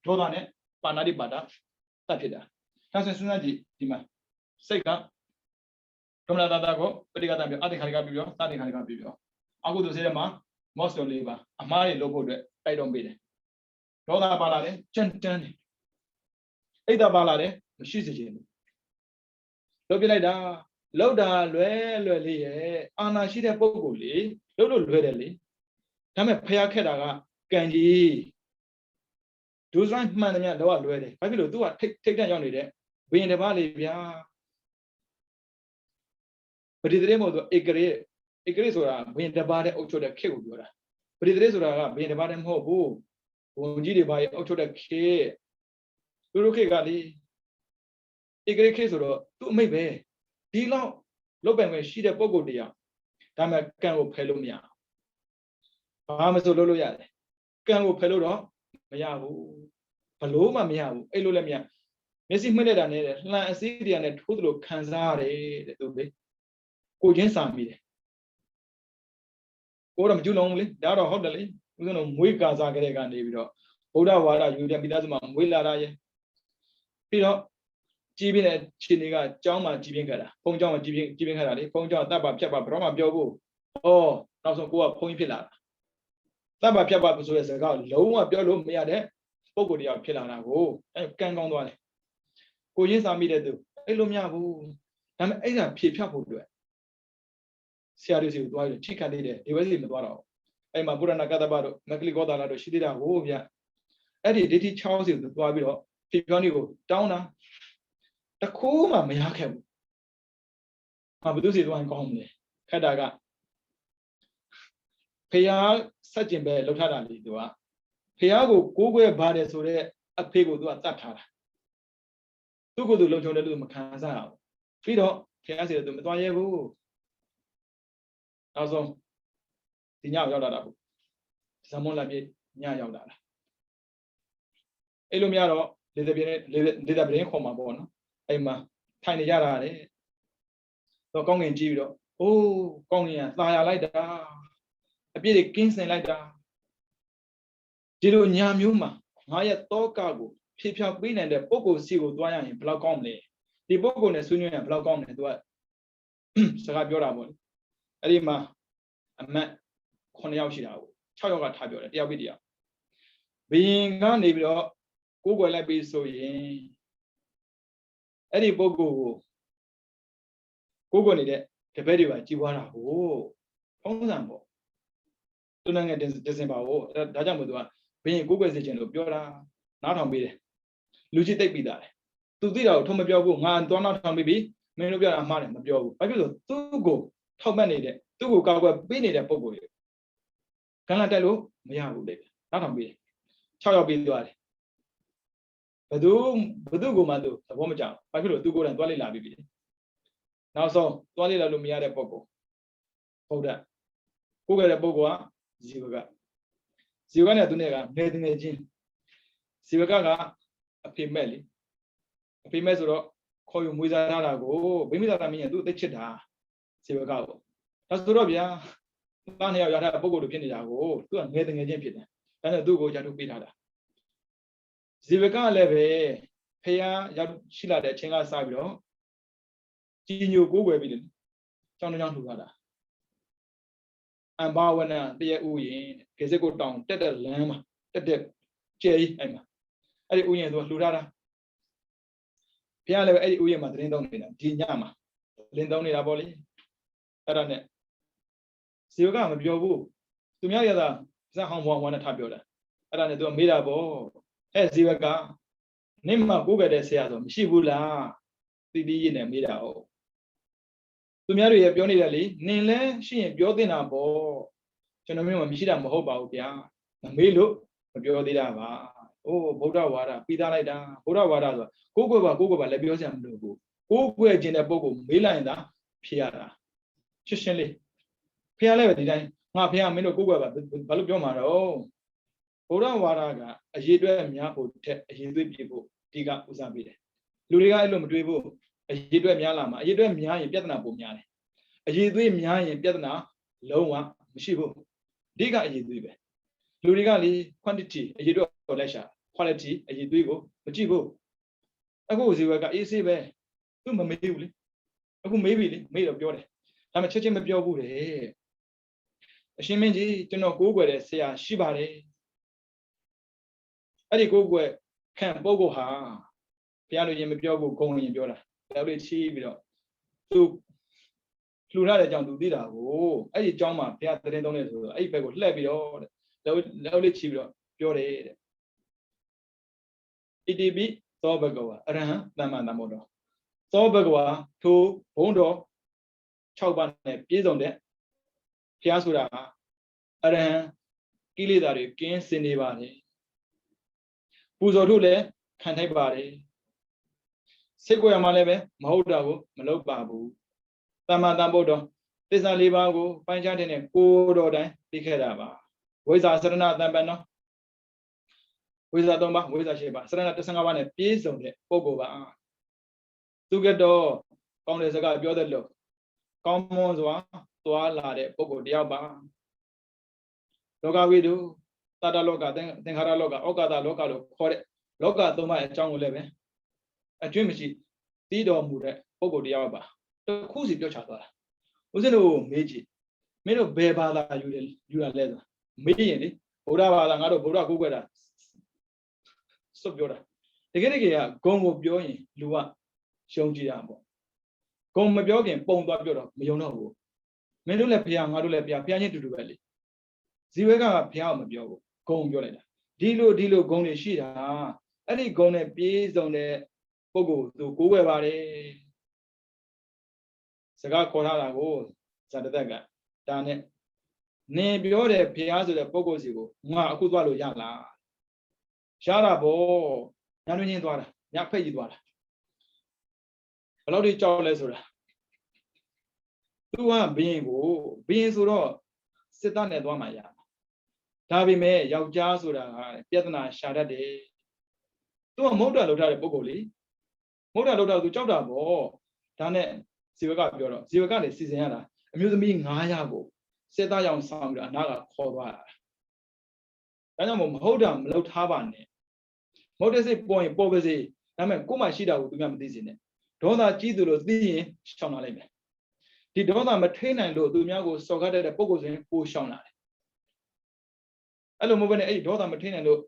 ဒေါသနဲ့ပါဏာတိပါဒတတ်ဖြစ်တာဒါဆိုစဉ်းစားကြည့်ဒီမှာစိတ်ကကမ္မလာတာကိုပရိကတံပြောအတ္တခါရိကပြောသတ္တခါရိကပြောအခုသူစေတဲ့မှာမော့စတော်လေးပါအမားတွေလုပ်ဖို့အတွက်တိုက်တွန်းပေးတယ်ဒေါသပါလာတယ်ကြမ်းတမ်းတယ်အိတ်တာပါလာတယ်မရှိစေချင်ဘူးလုပ်ပြလိုက်တာလောက်တာလွယ်လေးရဲ့အာနာရှိတဲ့ပုံကိုလေလုပ်လို့လွယ်တယ်လေဒါပေမဲ့ဖျားခက်တာကကံကြီးဒုစရိုင်းမှန်တယ်များတော့လွယ်တယ်ဘာဖြစ်လို့သူကထိတ်တန့်ရောက်နေတဲ့ဘယင်တစ်ပါးလေးဗျာပရိသေမို့ဆိုဧကရေဆိုတာဘယင်တစ်ပါးတဲ့အုပ်ချုပ်တဲ့ခေတ်ကိုပြောတာပရိသေဆိုတာကဘယင်တစ်ပါးတည်းမဟုတ်ဘူးဝန်ကြီးတွေပါရဲ့အုပ်ချုပ်တဲ့ခေတ်လူတို့ခေတ်ကလေဧကရေခေတ်ဆိုတော့သူ့အမိတ်ပဲဒီလောက်လုတ်ပိုင်ပဲရှိတဲ့ပုံကိုတရားဒါမှကံကိုဖယ်လို့မရဘာမှမဆိုလုပ်လို့ရတယ်ကံကိုဖယ်လို့တော့မရဘူးဘလို့မှမရဘူးအဲ့လိုလည်းမရမျက်စိမှိတ်လိုက်တာနဲ့လှန်အစည်းတရားနဲ့ထိုးသလိုခံစားရတယ်တဲ့သူလေကိုချင်းစာမိတယ်ကိုတော့မကျူးလုံးဘူးလေဒါတော့ဟုတ်တယ်လေဦးဇင်းတို့မွေးကာစားကြတဲ့ကနေပြီးတော့ဗုဒ္ဓဝါဒယူတဲ့မိသားစုမှာမွေးလာတာရဲ့ပြီးတော့ကြီးပြင်းတဲ့ခြေနေကကျောင်းမှာကြီးပြင်းခဲ့တာဘုံကျောင်းမှာကြီးပြင်းခဲ့တာလေဘုံကျောင်းတပ်ပါဖြတ်ပါဘယ်တော့မှပြောဘူးနောက်ဆုံးကိုကဘုံကြီးဖြစ်လာတာတပ်ပါဖြတ်ပါဆိုတဲ့စကားလုံးဝပြောလို့မရတဲ့ပုံကိုယ်တရားဖြစ်လာတာကိုအဲကံကောင်းသွားတယ်ကိုရင်းစာမိတဲ့သူအဲ့လိုမရဘူးဒါပေမဲ့အဲ့ဒါဖြေဖြတ်ဖို့အတွက်ဆရာတို့စီကိုသွားပြီးထိခတ်နေတယ်ဒီဘက်စီမသွားတော့အဲ့မှာပုရဏကတ္တပတို့မကလိကောတာလာတို့ရှိသေးတာဟိုဗျအဲ့ဒီဒိဋ္ဌိ6စီကိုသွားပြီးတော့ဖြေဖြောနေကိုတောင်းတာတခိုးမှမရခဲ့ဘူးဘယ်သူစီသွားရင်ကောင်းမလဲခက်တာကဖျားဆက်ကျင်ပဲလှုပ်ထားတာလေသူကဖျားကိုကိုးကွယ်ပါတယ်ဆိုတော့အဖေကိုသူကတတ်ထားတာသူ့ကိုယ်သူလုံခြုံတယ်လို့မခံစားရဘူးပြီးတော့ဖျားစီတော့သူမသွားရဲဘူးနောက်ဆုံးဒီညရောက်လာတာပေါ့ဇမွန်လာပြေညရောက်လာတာအဲ့လိုများတော့လေတပြင်းလေတပြင်းခေါ်မှာပေါ့နော်အဲ့မှာထိုင်နေကြတာလေတော့ကောင်းငင်ကြည့်ပြီးတော့ကောင်းငင်ကသာယာလိုက်တာအပြည့်တွေကင်းစင်လိုက်တာဒီလိုညာမျိုးမှာငါရဲ့တောကကိုဖြေဖြောက်ပေးနိုင်တဲ့ပုံကိုစီကိုသွားရရင်ဘယ်လောက်ကောင်းမလဲဒီပုံကိုနဲ့ဆွေးနွေးရင်ဘယ်လောက်ကောင်းမလဲသူကစကားပြောတာပေါ့လေအဲ့ဒီမှာအမတ်9ယောက်ရှိတာကို6ယောက်ကထားပြောတယ်တယောက်ပြီးတယောက်ဘယင်ကနေပြီးတော့ ကိုယ်ွယ်လိုက်ပြီးဆိုရင်အဲ့ဒီပုဂ္ဂိုလ်ကိုကိုယ်ွယ်နေတဲ့တပည့်တွေကကြီးပွားတာကိုထုံးစံပေါ့သူနိုင်ငံတင်စင်ပါကိုဒါကြောင့်မို့သူကဘင်းကိုယ်ွယ်စေခြင်းလို့ပြောတာနားထောင်ပေးတယ်လူကြီးတိတ်ပြီးသားတယ်သူသိတာကိုထုံးမပြောဘူးငါသွားနောက်ထောင်ပြီးပြီမင်းတို့ပြောတာမှားတယ်မပြောဘူးဘာဖြစ်လို့သူ့ကိုထောက်မှတ်နေတဲ့သူ့ကိုကောက်ွယ်ပေးနေတဲ့ပုဂ္ဂိုလ်တွေကန့်လန့်တက်လို့မရဘူးလေနားထောင်ပေးတယ်6ယောက်ပြီးသွားတယ်ဘသူကိုမှသူသဘောမကျဘူးဘာဖြစ်လို့သူကိုယ်တိုင်သွားလေ့လာပြီးပြီနောက်ဆုံးသွားလေ့လာလို့မရတဲ့ပုဂ္ဂိုလ်ဟုတ်တယ်ကိုယ်ကတဲ့ပုဂ္ဂိုလ်ကဇီဝကနဲ့သူနဲ့ကငယ်ငယ်ချင်းဇီဝကအဖေမဲ့လေအဖေမဲ့ဆိုတော့ခေါ်ယူမွေးစားထားတာကိုဗိမိသာသမီးကသူ့အသိချစ်တာဇီဝကပေါ့ဒါဆိုတော့ဗျာသားနှစ်ယောက်ရထားတဲ့ပုဂ္ဂိုလ်တွေဖြစ်နေတာကိုသူကငယ်ငယ်ချင်းဖြစ်တယ်ဒါနဲ့သူ့ကိုရထုတ်ပေးထားတာဇီဝကလည်းပဲဖះရောက်ရှိလာတဲ့အချိန်ကစပြီးတော့ကြီးညိုကိုးကွယ်ပြီးတယ်ကျောင်းထူထားတာအံဘာဝနာတရဥယျင်ခေစစ်ကိုတောင်တက်တဲ့လမ်းမှာတက်တဲ့ကျဲကြီးအဲ့မှာအဲ့ဒီဥယျင်ဆိုလှူထားတာဖះလည်းပဲအဲ့ဒီဥယျင်မှာသတင်းသုံးနေတာဒီညမှာသတင်းသုံးနေတာပေါ့လေအဲ့ဒါနဲ့ဇီဝကမပြောဘူးသူများရတာဇက်ဟောင်းဘွားနဲ့ထားပြောတာအဲ့ဒါနဲ့သူကမေးတာပေါ့အဲ့ဇီဝကနင့်မှာကိုးကြတဲ့ဆရာဆိုမရှိဘူးလားတီတီရနဲ့မေးတာဟုတ်သူများတွေရပြောနေတယ်လေနင်လဲရှိရင်ပြောတင်တာပေါ့ကျွန်တော်မျိုးမရှိတာမဟုတ်ပါဘူးဗျာမမေးလို့မပြောသေးတာပါအိုးဗုဒ္ဓဝါဒပြီးသားလိုက်တာဗုဒ္ဓဝါဒဆိုကိုးကွယ်ပါလည်းပြောစရာမလိုဘူးကိုးကွယ်ခြင်းတဲ့ပုဂ္ဂိုလ်မေးလိုက်ရင်သာဖြေရတာရှင်းလေးဖះလည်းပဲဒီတိုင်းငါဖះမင်းတို့ကိုးကွယ်ပါဘာလို့ပြောမှာတော့ဗုဒ္ဓဝါဒကအရေးအတွက်များဖို့ထက်အရေးသွေးပြဖို့ဒီကဥစားပေးတယ်လူတွေကအဲ့လိုမတွေးဘူးအရေးအတွက်များလာမှာအရေးအတွက်များရင်ပြဿနာပုံများတယ်အရေးသွေးများရင်ပြဿနာလုံးဝမရှိဘူးအဓိကအရေးသွေးပဲလူတွေကလေ quantity အရေးအတွက်လိုက်ရှာ quality အရေးသွေးကိုမကြည့်ဘူးအခုဇီဝကအေးဆေးပဲသူမမေးဘူးလေအခုမေးပြီလေမေးတော့ပြောတယ်ဒါမှချက်ချင်းမပြောဘူးတဲ့အရှင်မင်းကြီးကျွန်တော်ကိုးကွယ်တဲ့ဆရာရှိပါတယ်အဲ့ဒီကိုးကွယ်ခံပုဂ္ဂိုလ်ဟာဘုရားလူချင်းမပြောဘူးဂုံရင်ပြောတာแล้วလေးချီးပြီးတော့သူလှူထားတဲ့အကြောင်းသူသိတာကိုအဲ့ဒီအကြောင်းမှာဘုရားသတင်းသုံးတယ်ဆိုတော့အဲ့ဒီဘက်ကိုလှည့်ပြီးတော့แล้วလေးချီးပြီးတော့ပြောတယ်တဲ့ဣတိပိသောဘဂဝါအရဟံသမ္မာသမ္ဗုဒ္ဓသောဘဂဝါထိုဘုံတော်6ပါးနဲ့ပြည့်စုံတဲ့ဘုရားဆိုတာအရဟံကိလေသာတွေကင်းစင်နေပါတယ်ပူဇော်ထုတ်လည်းခံထိုက်ပါတယ်စိတ်ကိုယ်ရမှာလည်းပဲမဟုတ်တာကိုမလုပ်ပါဘူးသမ္မာသမ္ဗုဒ္ဓသစ္စာ၄ပါးကိုပိုင်းခြားတဲ့ကိုယ်တော်တိုင်းသိခဲ့တာပါဝိဇ္ဇာစရဏတံပံနောဝိဇ္ဇာ၃ပါးဝိဇ္ဇာ၈ပါးစရဏ15ပါးနဲ့ပြည့်စုံတဲ့ပုဂ္ဂိုလ်ပါသူကတော့ကောင်းတဲ့စကားပြောတဲ့လို့ကောင်းမွန်စွာသွားလာတဲ့ပုဂ္ဂိုလ်တယောက်ပါလောကဝိတုတတလောကသင်္ခါရလောကဩကာသလောကလို့ခေါ်တဲ့လောက၃ပါးအကြောင်းကိုလည်းပဲအကျွင့်မရှိသိတော်မူတဲ့ပုဂ္ဂိုလ်တယောက်ပါတခုစီပြောချသွားတာဦးဇင်းတို့မေးကြည့်မင်းတို့ဘယ်ဘာသာယူရလဲဆိုမေးရင်လေဗုဒ္ဓဘာသာငါတို့ဗုဒ္ဓကိုးကွယ်တာစွတ်ပြောတာတကယ်ကဂုံကိုပြောရင်လူကရှုံးကြည့်တာပေါ့ဂုံမပြောခင်ပုံသွားပြောတော့မယုံတော့ဘူးမင်းတို့လည်းဘုရားငါတို့လည်းဘုရားချင်းတူတူပဲလေဇီဝကဘုရားကိုမပြောဘူးဂုံပြောလိုက်တာဒီလိုဂုံတွေရှိတာအဲ့ဒီဂုံနဲ့ပြည့်စုံတဲ့ပုဂ္ဂိုလ်သူကိုးကွယ်ပါတယ်စကားခေါ်ထားတာကိုဇာတသက်ကဒါနဲ့နင်ပြောတဲ့ဘုရားဆိုတဲ့ပုဂ္ဂိုလ်စီကိုငါအခုသွားလို့ရလားရတာပေါ့ညတွင်ချင်းသွားတာညဖက်ကြီးသွားတာဘယ်လောက်ထိကြောက်လဲဆိုတာသူကဘင်းဆိုတော့စစ်သားနဲ့သွားမှရဒါပေမဲ့ယောက်ျားဆိုတာကပြဿနာရှာတတ်တယ်သူကမုဒ္ဒလောက်ထားတဲ့ပုဂ္ဂိုလ်လေမုဒ္ဒလောက်ထားသူကြောက်တာပေါ့ဒါနဲ့ဇီဝကပြောတော့ဇီဝကလည်းစီစဉ်ရတာအမျိုးသမီး900ကိုစစ်သားရောင်ဆောင်ပြီးတော့အနာကခေါ်သွားတာဒါကြောင့်မဟုတ်တာမလုပ်ထားပါနဲ့မဟုတ်တဲ့စိတ်ပေါ်ရင်ပေါ်ပါစေဒါပေမဲ့ကိုယ်မှရှိတာကိုသူများမသိစေနဲ့ဒေါသကြီးသူလို့သိရင်ရှောင်လာလိုက်မယ်ဒီဒေါသမထိန်နိုင်လို့သူများကိုစော်ကားတဲ့ပုဂ္ဂိုလ်ဆိုရင်ကိုရှောင်လာတယ်အဲ့လိုမဟုတ်ဘဲနဲ့အဲ့ဒီဒေါသမထိန်နိုင်လို့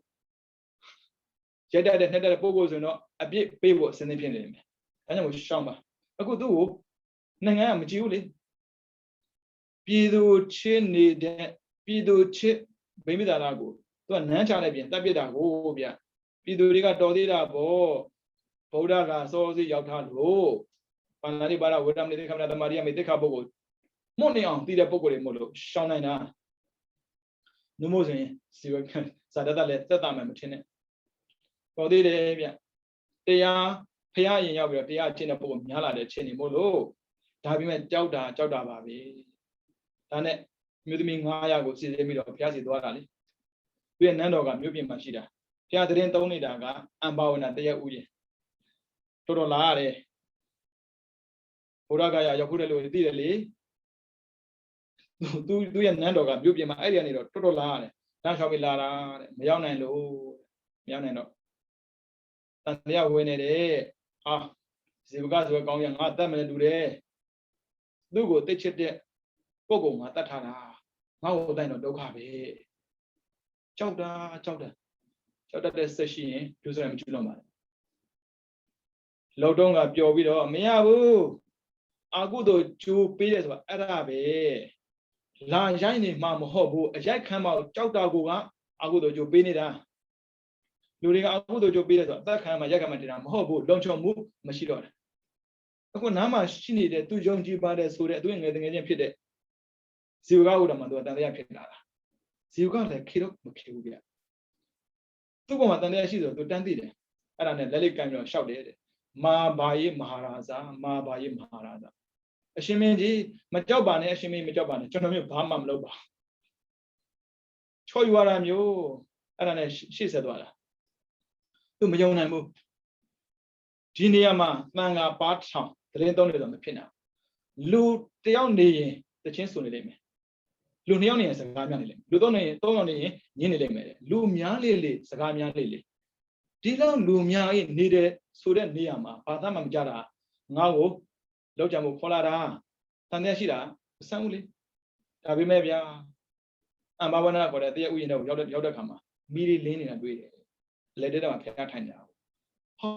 ရက်တက်တဲ့နှစ်တက်တဲ့ပုံကိုဆိုတော့အပြစ်ပေးဖို့အစဉ်သင့်ဖြစ်နေတယ်။ဒါကြောင့်မို့ရှောင်းပါအခုသူ့ကိုနိုင်ငံကမကြည့်ဘူးလေပြည်သူချစ်နေတဲ့ပြည်သူချစ်ဗိမိသာရကိုသူကနန်းချလိုက်ပြင်တပ်ပစ်တာကိုဗျပြည်သူတွေကတော်သေးတာပေါ့ဗုဒ္ဓကစောစီရောက်ထားလို့ဘာသာတိပါရဝေဒမနိတိခမနာတမာရိယမေတိခပုဂ္ဂိုလ်မွတ်နေအောင်တည်တဲ့ပုဂ္ဂိုလ်တွေမို့လို့ရှောင်းနိုင်တာနုမို့ဆိုရင်စီဝဇာတတလည်းသက်တာမှမထင်နဲ့တော်သေးတယ်ဗျတရားဖះရင်ရောက်ပြီးတော့တရားချင်းတဲ့ပုဂ္ဂိုလ်များလာတဲ့ချင်းနေမို့လို့ဒါပေမဲ့ကြောက်တာပါပဲဒါနဲ့မြို့သမီး900ကိုစီစဉ်ပြီးတော့ဖះစီသွားတာလေသူရဲ့နန်းတော်ကမြို့ပြင်မှာရှိတာဖះတရင်သုံးနေတာကအံပါဝနာတရက်ဥယျာဉ်တော်လာရတယ်ဘုရားကရောက်ခုတဲ့လို့သိတယ်လေသူရဲ့နန်းတော်ကမြို့ပြင်မှာအဲ့ဒီကနေတော့တော်လာရတယ်နန်းချောင်းပြီးလာတာတဲ့မရောက်နိုင်လို့မရောက်နိုင်တော့တန်တရားဝင်နေတယ်ဟာဇေဝကဆိုကောင်းရငါတတ်မလဲတူတယ်သူ့ကိုသိချစ်တဲ့ပုဂ္ဂိုလ်မှာတတ်ထားတာငါ့ကိုတိုင်တော့ဒုက္ခပဲကြောက်တတ်တဲ့ဆက်ရှိရင်ဒုစရမကျွလို့ပါလောက်တော့ကပျော်ပြီးတော့မရဘူးအာကုသို့ကျိုးပေးတယ်ဆိုတာအဲ့ဒါပဲလာရိုက်နေမှမဟုတ်ဘူးအရိုက်ခံမကြောက်တာကိုကအာကုသို့ကျိုးပေးနေတာလူတွေကအာကုသို့ကျိုးပေးတယ်ဆိုတာအသက်ခံမှရိုက်ခံမှတင်တာမဟုတ်ဘူးလုံခြုံမှုမရှိတော့တယ်အခုနားမှာရှိနေတဲ့သူယုံကြည်ပါတယ်ဆိုတဲ့သူငယ်တငယ်ချင်းဖြစ်တဲ့ဇီဝကဥဒ္ဓမှာသူကတန်တရားဖြစ်လာတာဇီဝကလည်းခေတော့မခေဘူးဗျသူ့ပေါ်မှာတန်တရားရှိဆိုသူတန်းသိတယ်အဲ့ဒါနဲ့လက်လေးကန်ပြီးတော့ရှောက်တယ်တဲ့မာဘာယေမဟာရာဇာမာဘာယေမဟာရာဇာအရှင်မင်းကြီးမကြောက်ပါနဲ့အရှင်မင်းမကြောက်ပါနဲ့ကျွန်တော်မျိုးဘာမှမလုပ်ပါချော်ယူရတာမျိုးအဲ့ဒါနဲ့ရှေ့ဆက်သွားတာသူမယုံနိုင်ဘူးဒီနေရာမှာသံဃာပါထောင်တရင်သုံးနေတော့မဖြစ်နိုင်လူတယောက်နေရင်တချင်းဆိုနေလိမ့်မယ်လူ2ယောက်နေရင်စကားများနေလိမ့်မယ်လူ3နေရင်3ယောက်နေရင်ညင်းနေလိမ့်မယ်လူများလေးစကားများလေးဒီလောက်လူများရဲ့နေတဲ့ဆိုတဲ့နေရာမှာဘာသာမှမကြတာငါ့ကိုလောက်ကြမှုခေါ်လာတာတန်တရားရှိတာမဆန်းဘူးလေဒါပေမဲ့ဗျာအမ္ဘာဝနာခေါ်တဲ့တရားဥယျာဉ်တော့ရောက်တဲ့ခါမှာမီးလေးလင်းနေတာတွေ့တယ်လက်တဲ့တော့ဖျားထိုင်ကြအောင်ဟာ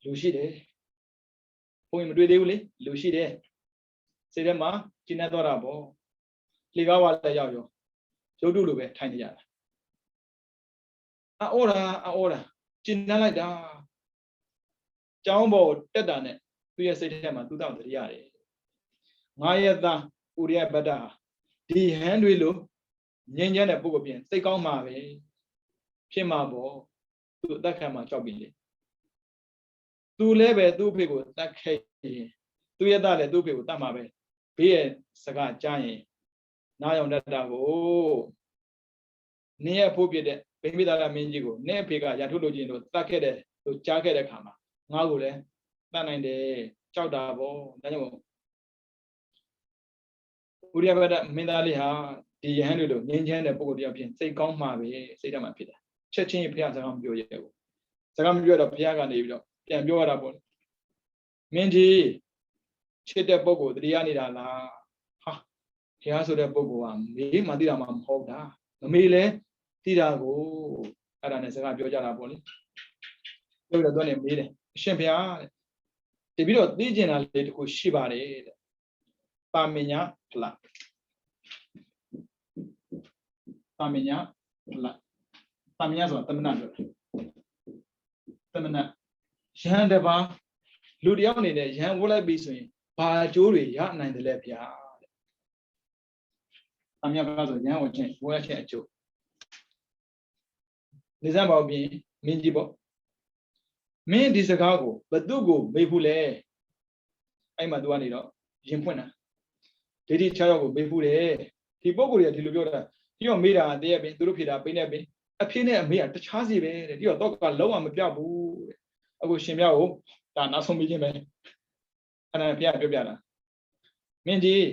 လူရှိတယ်ဘုံမတွေ့သေးဘူးလေလူရှိတယ်စိတ်ထဲမှာကျဉ်းသွားတာပေါ့လေကားဝါလည်းရောက်ရောရုပ်တုလိုပဲထိုင်နေကြတာအော်တာကျဉ်းလိုက်တာကျောင်းပေါ်တက်တာနဲ့သူရဲ့စိတ်ထဲမှာသူ့တောင်တရိရတယ်ငါရဲ့သားဥရိယဗတ္တဒီဟန်တွေလို့ငြိမ်းချမ်းတဲ့ပုဂ္ဂိုလ်ပြင်စိတ်ကောင်းမှာပဲဖြစ်မှာပေါ့သူအသက်ခံမှာကြောက်ပြီလေသူလည်းပဲသူ့ဖေကိုတတ်ခဲ့ရင်သူရဲ့သားလည်းသူ့ဖေကိုတတ်မှာပဲဘေးရဲ့စကားကြားရင်နားယောင်တတ်တာကိုနင်းရဲ့ဖို့ပြတဲ့ဗိမိသာရမင်းကြီးကိုနင်းအဖေကရထုလို့ချင်းလို့တတ်ခဲ့တဲ့သူကြားခဲ့တဲ့ခါမှာငါ့ကိုလည်းတတ်နိုင်တယ်ကြောက်တာပေါ့ဒါကြောင့်ဥရိယဘဒမင်းသားလေးဟာဒီယဟန်တွေလို့ငြိမ်းချမ်းတဲ့ပုဂ္ဂိုလ်တယောက်ဖြစ်စိတ်ကောင်းမှာပဲစိတ်ဓာတ်မှာဖြစ်တာချက်ချင်းဘုရားစကားမပြောရဲဘူးစကားမပြောတော့ဘုရားကနေပြီးတော့ပြန်ပြောရတာပေါ့မင်းကြီးချစ်တဲ့ပုဂ္ဂိုလ်တရားနေတာလားဟာဘုရားဆိုတဲ့ပုဂ္ဂိုလ်ကမေးမှသိတာမှမဟုတ်တာမမေးလဲသိတာကိုအဲ့ဒါနဲ့စကားပြောကြတာပေါ့လေပြောပြီးတော့သူကနေမေးတယ်အရှင်ဘုရားတဲ့တပြီးတော့သိကျင်တာလေးတခုရှိပါတယ်တဲ့ပါမညာဖလားပါမညာဖလားပါမညာဆိုတာတမနာပြောတာတမနာရဟန်းတပါလူတယောက်အနေနဲ့ရဟန်းဝတ်လိုက်ပြီဆိုရင်ဘာအကျိုးတွေရနိုင်တယ်လဲဗျာတဲ့ပါမညာဖလားဆိုရဟန်းဝတ်ခြင်းဝတ်ခြင်းအကျိုးနေစမ်းပါပြင်မင်းကြီးပေါ့မင်းဒီစကားကိုဘသူ့ကိုမေးဘူးလဲအဲ့မှာသူကနေတော့ရင်ဖွင့်တာဒိဋ္ဌိ6ယောက်ကိုမေးဘူးတယ်ဒီပုဂ္ဂိုလ်တွေကဒီလိုပြောတာဒီတော့မေးတာတည်းရဲ့ပင်သူတို့ဖြေတာပိနဲ့ပင်အဖြစ်နဲ့အမေကတခြားစီပဲတဲ့ဒီတော့ကလုံးဝမပြောက်ဘူးတဲ့အခုရှင်ပြကိုဒါနောက်ဆုံးမေးခြင်းပဲအဲ့ဒါဖျက်ပြောပြတာမင်းကြီး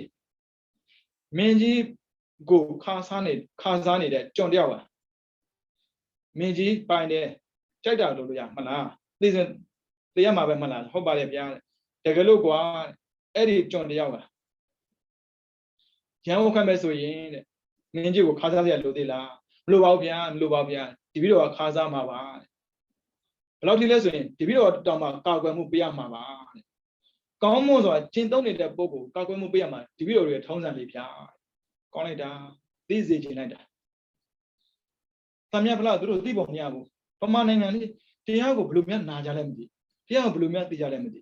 ကိုခါစားနေတဲ့ကြုံတယောက်ပါမင်းကြီးပိုင်တယ်ကြိုက်တာလို့ရမလားသိစင်တရားမှာပဲမလားဟုတ်ပါလေဗျာတကယ်လို့ကွာအဲ့ဒီကြုံတယောက်ကရန်ဟုတ်ခတ်မဲ့ဆိုရင်တဲ့မင်းကြီးကိုခါစားရလို့သေးလားမလို့ပါဘူးဗျာမလို့ပါဘူးဗျာဒီပြီးတော့ခါစားမှာပါ လောက်ထိလဲဆိုရင်ဒီပြီးတော့တောင်မှကာကွယ်မှုပေးရမှာပါတဲ့ကောင်းမွန်စွာကျင့်သုံးနေတဲ့ပုဂ္ဂိုလ်ကာကွယ်မှုပေးရမှာဒီပြီးတော့တွေထုံးစံလေးဖြာကောင်းလိုက်တာသိစေချင်လိုက်တာသမယဖလားသူတို့သိပုံမရဘူးပမာနိုင်ငံလေးတရားကိုဘယ်လိုများနာကြလဲမသိတရားကိုဘယ်လိုများသိကြလဲမသိ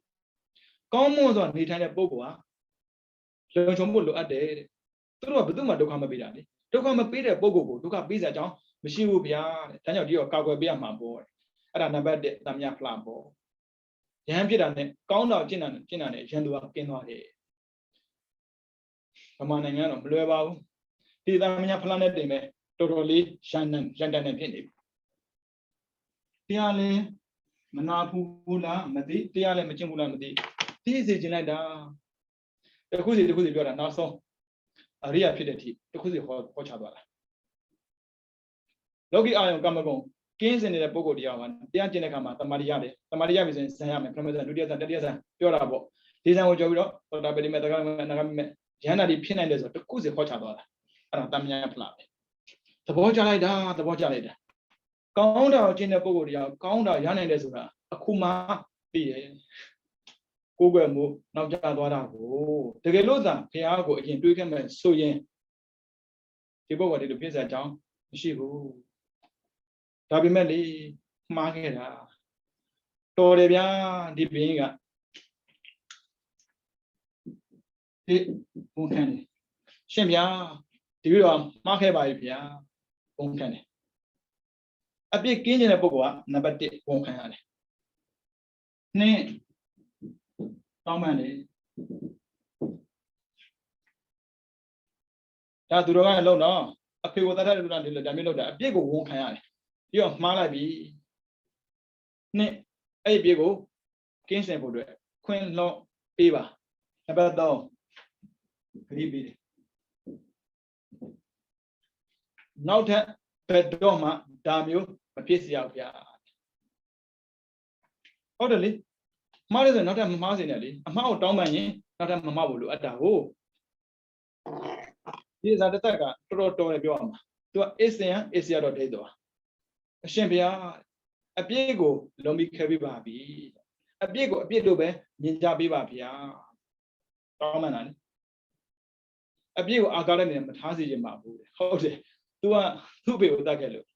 ကောင်းမွန်စွာနေထိုင်တဲ့ပုဂ္ဂိုလ်ဟာလုံခြုံဖို့လိုအပ်တယ်တဲ့သူတို့ကဘယ်သူမှဒုက္ခမပေးတာလေဒုက္ခမပေးတဲ့ပုဂ္ဂိုလ်ကိုဒုက္ခပေးစရာအကြောင်းမရှိဘူးဗျာတဲ့ဒါကြောင့်ဒီတော့ကာကွယ်ပေးရမှာပေါ့တဲ့အဲ့ဒါနံပါတ်1သမယဖလားပေါ့ရဟန်းဖြစ်တာနဲ့ကောင်းတော်ကျင့်တာနဲ့ရန်သူကကင်းသွားတယ်ဗမာနိုင်ငံတော့မလွယ်ပါဘူးဒီသမယဖလားနဲ့တင်မဲ့တော်တော်လေးရန်တန်နဲ့ဖြစ်နေပြီတရားလည်းမနာဘူးလားမသိတရားလည်းမကျင့်ဘူးလားမသိသိစေချင်လိုက်တာတခုစီပြောတာနောက်ဆုံးအရိယာဖြစ်တဲ့အထိတခုစီဟောချသွားတာလောကီအာယုံကမ္မဂုဏ်ကင်းစင်နေတဲ့ပုဂ္ဂိုလ်တရားမှာတရားကျင့်တဲ့အခါမှာတမာတိရတယ်တမာတိရပြီဆိုရင်ဇံရမယ်ပထမဇံဒုတိယဇံတတိယဇံပြောတာပေါ့ဒီဇံကိုကြော်ပြီးတော့သောတာပတိမေတ္တကမေနဂမေရဟန္တာဒီဖြစ်နိုင်တယ်ဆိုတခုစီဟောချသွားတာအဲ့ဒါတမယဖလားပဲသဘောကျလိုက်တာကောင်းတာကျင့်တဲ့ပုဂ္ဂိုလ်တရားကောင်းတာရနိုင်တယ်ဆိုတာအခုမှသိတယ်ကိုယ်ွယ်မှုနောက်ကျသွားတာကိုတကယ်လို့သာဘုရားကိုအရင်တွေးခဲ့မယ်ဆိုရင်ဒီပုဂ္ဂိုလ်ဒီလိုဖြစ်စရာအကြောင်းမရှိဘူးဒါပေမဲ့လေမှားခဲ့တာတော်တယ်ဗျာဒီဘင်းကဒီဘုံခံတယ်ရှင်ဗျာဒီပြီးတော့မှားခဲ့ပါပြီဗျာဘုံခံတယ်အပြစ်ကင်းခြင်းတဲ့ပုဂ္ဂိုလ်ကနံပါတ်1ဘုံခံရတယ်နှစ်တောင်းပန်တယ်ဒါသူတော်ကလုံးတော့အဖေကိုတတ်တဲ့လူကဒီလိုဒါမျိုးလုပ်တာအပြစ်ကိုဝန်ခံရတယ်ပြီးတော့မှားလိုက်ပြီနှစ်အဲ့ဒီပြစ်ကိုကင်းစင်ဖို့အတွက်ခွင့်လွှတ်ပေးပါနံပါတ်3ဂရိပေးတယ်နောက်ထပ်ဘယ်တော့မှဒါမျိုးမဖြစ်စေရဘူးဗျာဟုတ်တယ်လေမှားတယ်ဆိုနောက်ထပ်မမှားစေနဲ့လေအမှားကိုတောင်းပန်ရင်နောက်ထပ်မမှားဘူးလို့အပ်တာကိုဒီဇာတတကတော်တော်ပြောအောင်ပါသူကအေးစရာတော့ဒိတ်တော်အရှင်ဘုရားအပြည့်ကိုလုံးပြီးခဲပေးပါပြီအပြည့်ကိုအပြည့်လို့ပဲမြင်ကြပေးပါဗျာတောင်းပန်တာလေအပြည့်ကိုအာကားတဲ့နေမထားစေချင်ပါဘူးဟုတ်တယ်သူကသူ့ဘေကိုတတ်ခဲ့လို့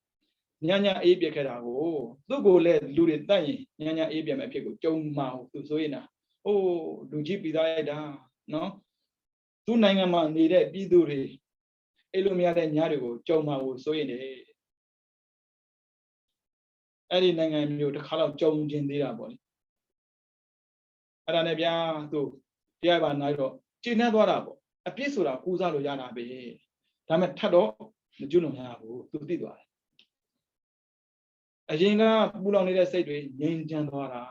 ညအေးပြခဲ့တာကိုသူ့ကိုလည်းလူတွေတတ်ရင်ညအေးပြမဲ့အဖြစ်ကိုကြုံမှာဟုတ်သူဆိုရင်နာအိုးလူကြီးပြီးသားလိုက်တာနော်သူ့နိုင်ငံမှာနေတဲ့ပြည်သူတွေအဲ့လိုမရတဲ့ညတွေကိုကြုံမှာကိုဆိုရင်တယ်အဲ့ဒီနိုင်ငံမျိုးတစ်ခါတော့ကြုံကျင်သေးတာပေါ့လေအဲ့ဒါနဲ့ဗျာသူတရားပါနိုင်တော့ကျင့်နှံ့သွားတာပေါ့အပြစ်ဆိုတာကူးစားလို့ရတာပဲဒါမဲ့ထပ်တော့မကျွလို့မရဘူးသူသိသွားတယ်အရင်ကပူလောင်နေတဲ့စိတ်တွေငြိမ်ချမ်းသွားတာ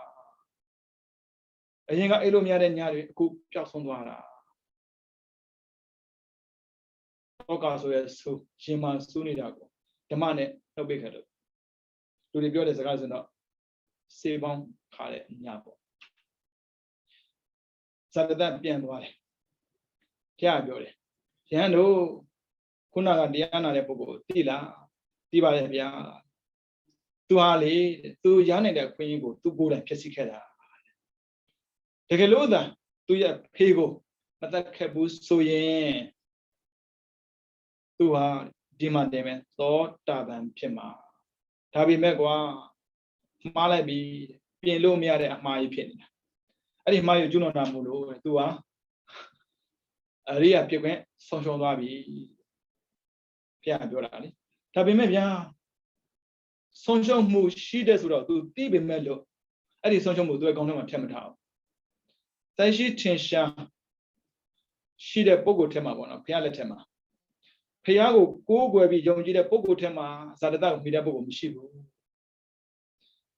အရင်ကအဲ့လိုမရတဲ့ညတွေအခုပျောက်ဆုံးသွားတာတော့ကာဆိုရဲဆိုရှင်မစူးနေတာကိုဓမ္မနဲ့နှုတ်ပိတ်ခဲ့လို့လူတွေပြောတဲ့စကားဆိုတော့စေပေါင်းခါတဲ့ညပေါ့ဇာတတပြန်သွားတယ်ဘုရားပြောတယ်ရဟန်းတို့ခုနကတရားနာတဲ့ပုဂ္ဂိုလ်သိလားသိပါရဲ့ဗျာသူဟာလေသူရနိုင်တဲ့ခွင့်ရကိုသူကိုယ်တိုင်ဖြစ်စီခဲ့တာတကယ်လို့သာသူရဲ့ဖေကိုမတတ်ခဲ့ဘူးဆိုရင်သူဟာဒီမှာတည်းပဲသောတာပန်ဖြစ်မှာဒါပေမဲ့ကွာမှားလိုက်ပြီးပြင်လို့မရတဲ့အမှားကြီးဖြစ်နေတာအဲ့ဒီမှားရကျွလွန်တာမို့လို့သူဟာအရိယာဖြစ်ခွင့်ဆုံးရှုံးသွားပြီဘုရားပြောတာလေဒါပေမဲ့ဗျာဆုံးရှုံးမှုရှိတဲ့ဆိုတော့သူသိပေမဲ့လို့အဲ့ဒီဆုံးရှုံးမှုသူရဲ့ကောင်းထဲမှာထည့်မထားဘူးတိုင်ရှိထင်ရှားရှိတဲ့ပုဂ္ဂိုလ်ထဲမှာပေါ့နော်ဘုရားလက်ထက်မှာဘုရားကိုကိုးကွယ်ပြီးယုံကြည်တဲ့ပုဂ္ဂိုလ်ထဲမှာဇာတတကိုမိတဲ့ပုဂ္ဂိုလ်မရှိဘူး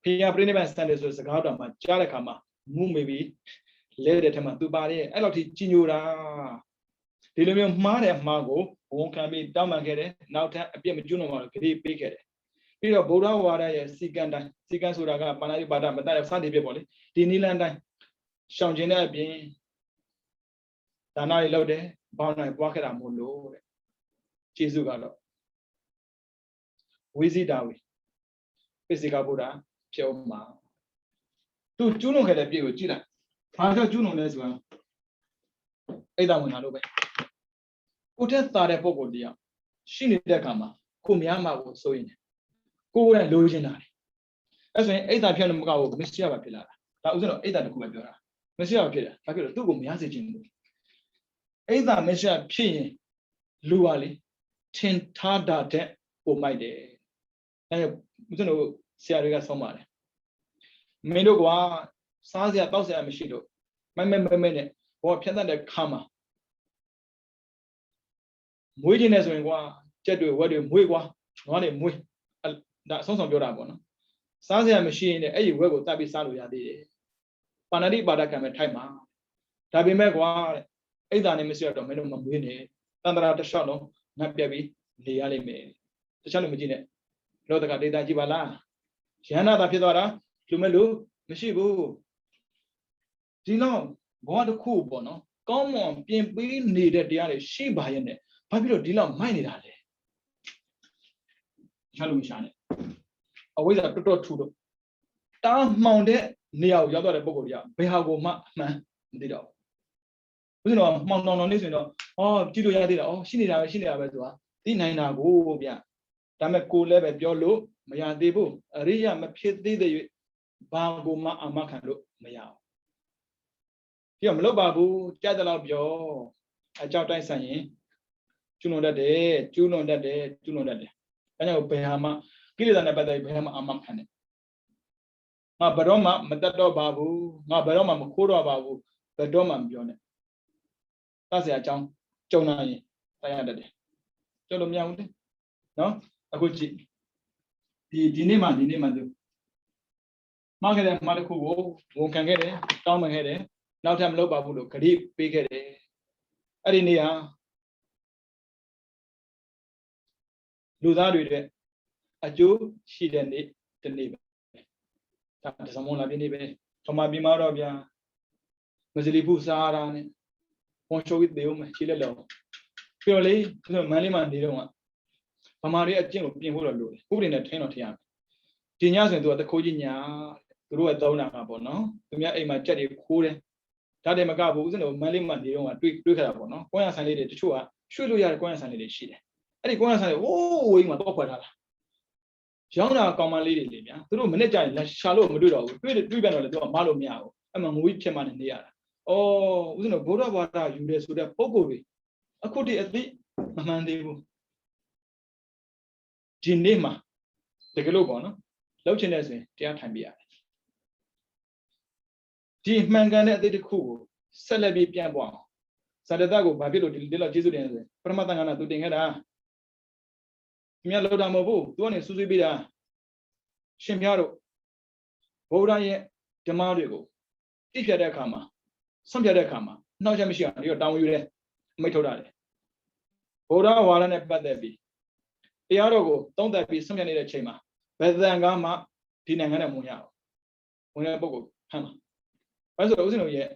ဘုရားပြိဋိဘံစံတယ်ဆိုစကားတော်မှာကြားတဲ့အခါမှာမှုမေပြီးလဲတဲ့ထဲမှာသူပါတယ်အဲ့လောက်ထိကြီးညိုတာဒီလိုမျိုးမှားတဲ့အမှားကိုဝန်ခံပြီးတောင်းပန်ခဲ့တယ်နောက်ထပ်အပြစ်မကျွလွန်ပါဘူးဂရိပေးခဲ့တယ်ပြီးတော့ဗုဒ္ဓဝါဒရဲ့စီကံတိုင်းစီကံဆိုတာကပါဠိပါဒမတရစသည်ဖြစ်ပေါ့လေဒီနိလန်တိုင်းရှောင်ကျင်တဲ့အပြင်ဒါနတွေလုပ်တယ်ဘောင်းနိုင်ပွားခဲ့တာမို့လို့တဲ့ကျေးဇူးကတော့ဝိဇိတာဝေပိစိကဗုဒ္ဓဖြစ်အောင်မှာ သူကျူးလွန်ခဲ့တဲ့ပြည့်ကိုကြည့်လိုက်ဘာကြောင့်ကျူးလွန်လဲဆိုတာအိတ်သားဝင်လာလို့ပဲကိုတက်သားတဲ့ပုံကိုတရားရှိနေတဲ့အခါမှာကိုများမှာကိုစိုးရင်ကိုယ်ကလိုချင်တာလေအဲ့ဆိုရင်အိတ်သားဖြစ်လို့မကောက်ဘူးမစ္စရပါဖြစ်လာတာဒါဥစ္စာတော့အိတ်သားတစ်ခုပဲပြောတာမစ္စရပါဖြစ်တယ်ဘာဖြစ်လို့သူ့ကိုမရစေချင်ဘူးအိတ်သားမစ္စရဖြစ်ရင်လူပါလေထင်ထားတာတဲ့ပုံမိုက်တယ်အဲ့ဥစ္စာတို့ဆရာတွေကဆုံးပါတယ်မင်းတို့ကစားစရာတောက်စရာမရှိတော့မဲနဲ့ဘောဖြတ်တတ်တဲ့ခါမှာမွေးခြင်းနဲ့ဆိုရင်ကွာကြက်တွေဝက်တွေမွေးကွာငါးတွေမွေးဒါအဆုံးပြောတာပေါ့နော်စားစရာမရှိရင်လည်းအဲ့ဒီဝက်ကိုတတ်ပြီးစားလို့ရသေးတယ်ပါဏာတိပါဒကံပဲထိုက်မှာဒါပေမဲ့ကွာအိတ်သားနဲ့မရှိတော့မင်းတို့မမွေးနဲ့တန်တရာတစ်လျှောက်လုံးငတ်ပြက်ပြီးနေရလိမ့်မယ်တခြားလူမကြည့်နဲ့လောကဒေတာကြည့်ပါလားရဟန္တာသာဖြစ်သွားတာလူမဲ့လူမရှိဘူးဒီလောက်ဘောတစ်ခုပေါ့နော်ကောင်းမွန်ပြင်ပေးနေတဲ့တရားတွေရှိပါရဲ့နဲ့ဘာဖြစ်လို့ဒီလောက်မိုက်နေတာလဲတခြားလူမရှာနဲ့အဝိဇ္ဇာတော်တော်ထူတော့တားမှောင်တဲ့နေရာကိုရောက်တော့တဲ့ပုံကိုတရားဘယ်ဟာကိုမှအမှန်မသိတော့ဘူးဦးဇင်းတော်မှောင်တောင်နေဆိုရင်တော့ကြည့်လို့ရသေးတာရှိနေတာပဲဆိုတာသိနိုင်တာကိုဗျဒါမဲ့ကိုလည်းပဲပြောလို့မရသေးဘူးအရိယာမဖြစ်သေးတဲ့ဘာကိုမှအမခံလို့မရဘူးပြီးတော့မလုပ်ပါဘူးကြက်တဲ့လောက်ပြောအကြောက်တိုက်ဆိုင်ရင်ကျွလွန်တတ်တယ်ဒါကြောင့်ဘယ်ဟာမှကိလေသာနဲ့ပတ်သက်ပြီးဘယ်ဟာမှအမခံနဲ့ငါဘယ်တော့မှမတတ်တော့ပါဘူးငါဘယ်တော့မှမခိုးတော့ပါဘူးဘယ်တော့မှမပြောနဲ့တတ်เสียအကြောင်းကြုံလာရင်တရားတတ်တယ်ကြုံလို့မရဘူးလေနော်အခုကြည့်ဒီနေ့မှသူမှားခဲ့တဲ့မှားတစ်ခုကိုဝန်ခံခဲ့တယ်တောင်းပန်ခဲ့တယ်နောက်ထပ်မလုပ်ပါဘူးလို့ဂရိပေးခဲ့တယ်အဲ့ဒီနေ့ဟာလူသားတွေတဲ့အကျိုးရှိတဲ့နေ့ဒီနေ့ပဲဒါသမောလာပြည့်နေ့ပဲထမပြမတော့ဗျာမစလီဖူစာရာနဲ့ဝန်ချိုးပြီးသေးဦးမယ်ခြေလက်လောပြီးတော့လေမန်းလေးမှာနေတော့ဗမာတွေအကျင့်ကိုပြင်ဖို့တော့လိုတယ်ဥပဒေနဲ့ထင်းတော့ထင်ရမယ်ဒီညဆိုရင်သူကတခိုးကြီးညာသူတို့ကသုံးတာကပေါ့နော်သူများအိမ်မှာကြက်တွေခိုးတယ်ဒါတည်းမကဘူးဥစဉ်တော့မန်းလေးမှာနေတော့တွေ့ခဲ့တာပေါ့နော်ကွမ်းရဆိုင်လေးတွေတချို့ကရွှေ့လို့ရတဲ့ကွမ်းရဆိုင်လေးတွေရှိတယ်အဲ့ဒီကွမ်းရဆိုင်လေးဝိုးမှာတော့ခွဲထားတာရောင်းတာကောင်မလေးတွေလေဗျာသူတို့မနေ့ကျရင်ရှာလို့မတွေ့တော့ဘူးတွေ့ပြန်တော့လေသူကမလို့မရဘူးအဲ့မှာငွေဖြစ်မှနေရတာဥစဉ်တော့ဘုရားဘာသာယူတယ်ဆိုတဲ့ပုံကိုယ်တွေအခုတည်းအသိမမှန်သေးဘူးဒီနေ့မှာတကယ်လို့ပေါ့နော်လောက်ချင်တဲ့ဆိုရင်တရားထိုင်ပြရတယ်ဒီမှန်ကန်တဲ့အသိတစ်ခုကိုဆက်လက်ပြီးပြန်ပေါ်အောင်ဇာတတကိုဘာဖြစ်လို့ဒီလောက်ကျေးဇူးတင်လဲဆိုရင်ပရမတ္တန်ကနာသူတင်ခဲ့တာမြတ်လောက်တာမဟုတ်ဘူးသူကနေစူးစီးပေးတာရှင်ပြတို့ဗုဒ္ဓရဲ့ဓမ္မတွေကိုတိဖြတ်တဲ့အခါမှာဆွန့်ပြတ်တဲ့အခါမှာနှောက်ချက်မရှိအောင်ဒီတော့တောင်းယူတယ်အမိတ်ထုတ်တာလေဗုဒ္ဓဝါဒနဲ့ပတ်သက်ပြီးတရားတော်ကိုသုံးသပ်ပြီးဆွန့်ပြတ်နေတဲ့အချိန်မှာဘယ်သံကမှဒီနိုင်ငံနဲ့ဝင်ရအောင်ဝင်တဲ့ပုဂ္ဂိုလ်ဖမ်းမှာအဲဆိုတော့ဦးဇင်းတို့ရဲ့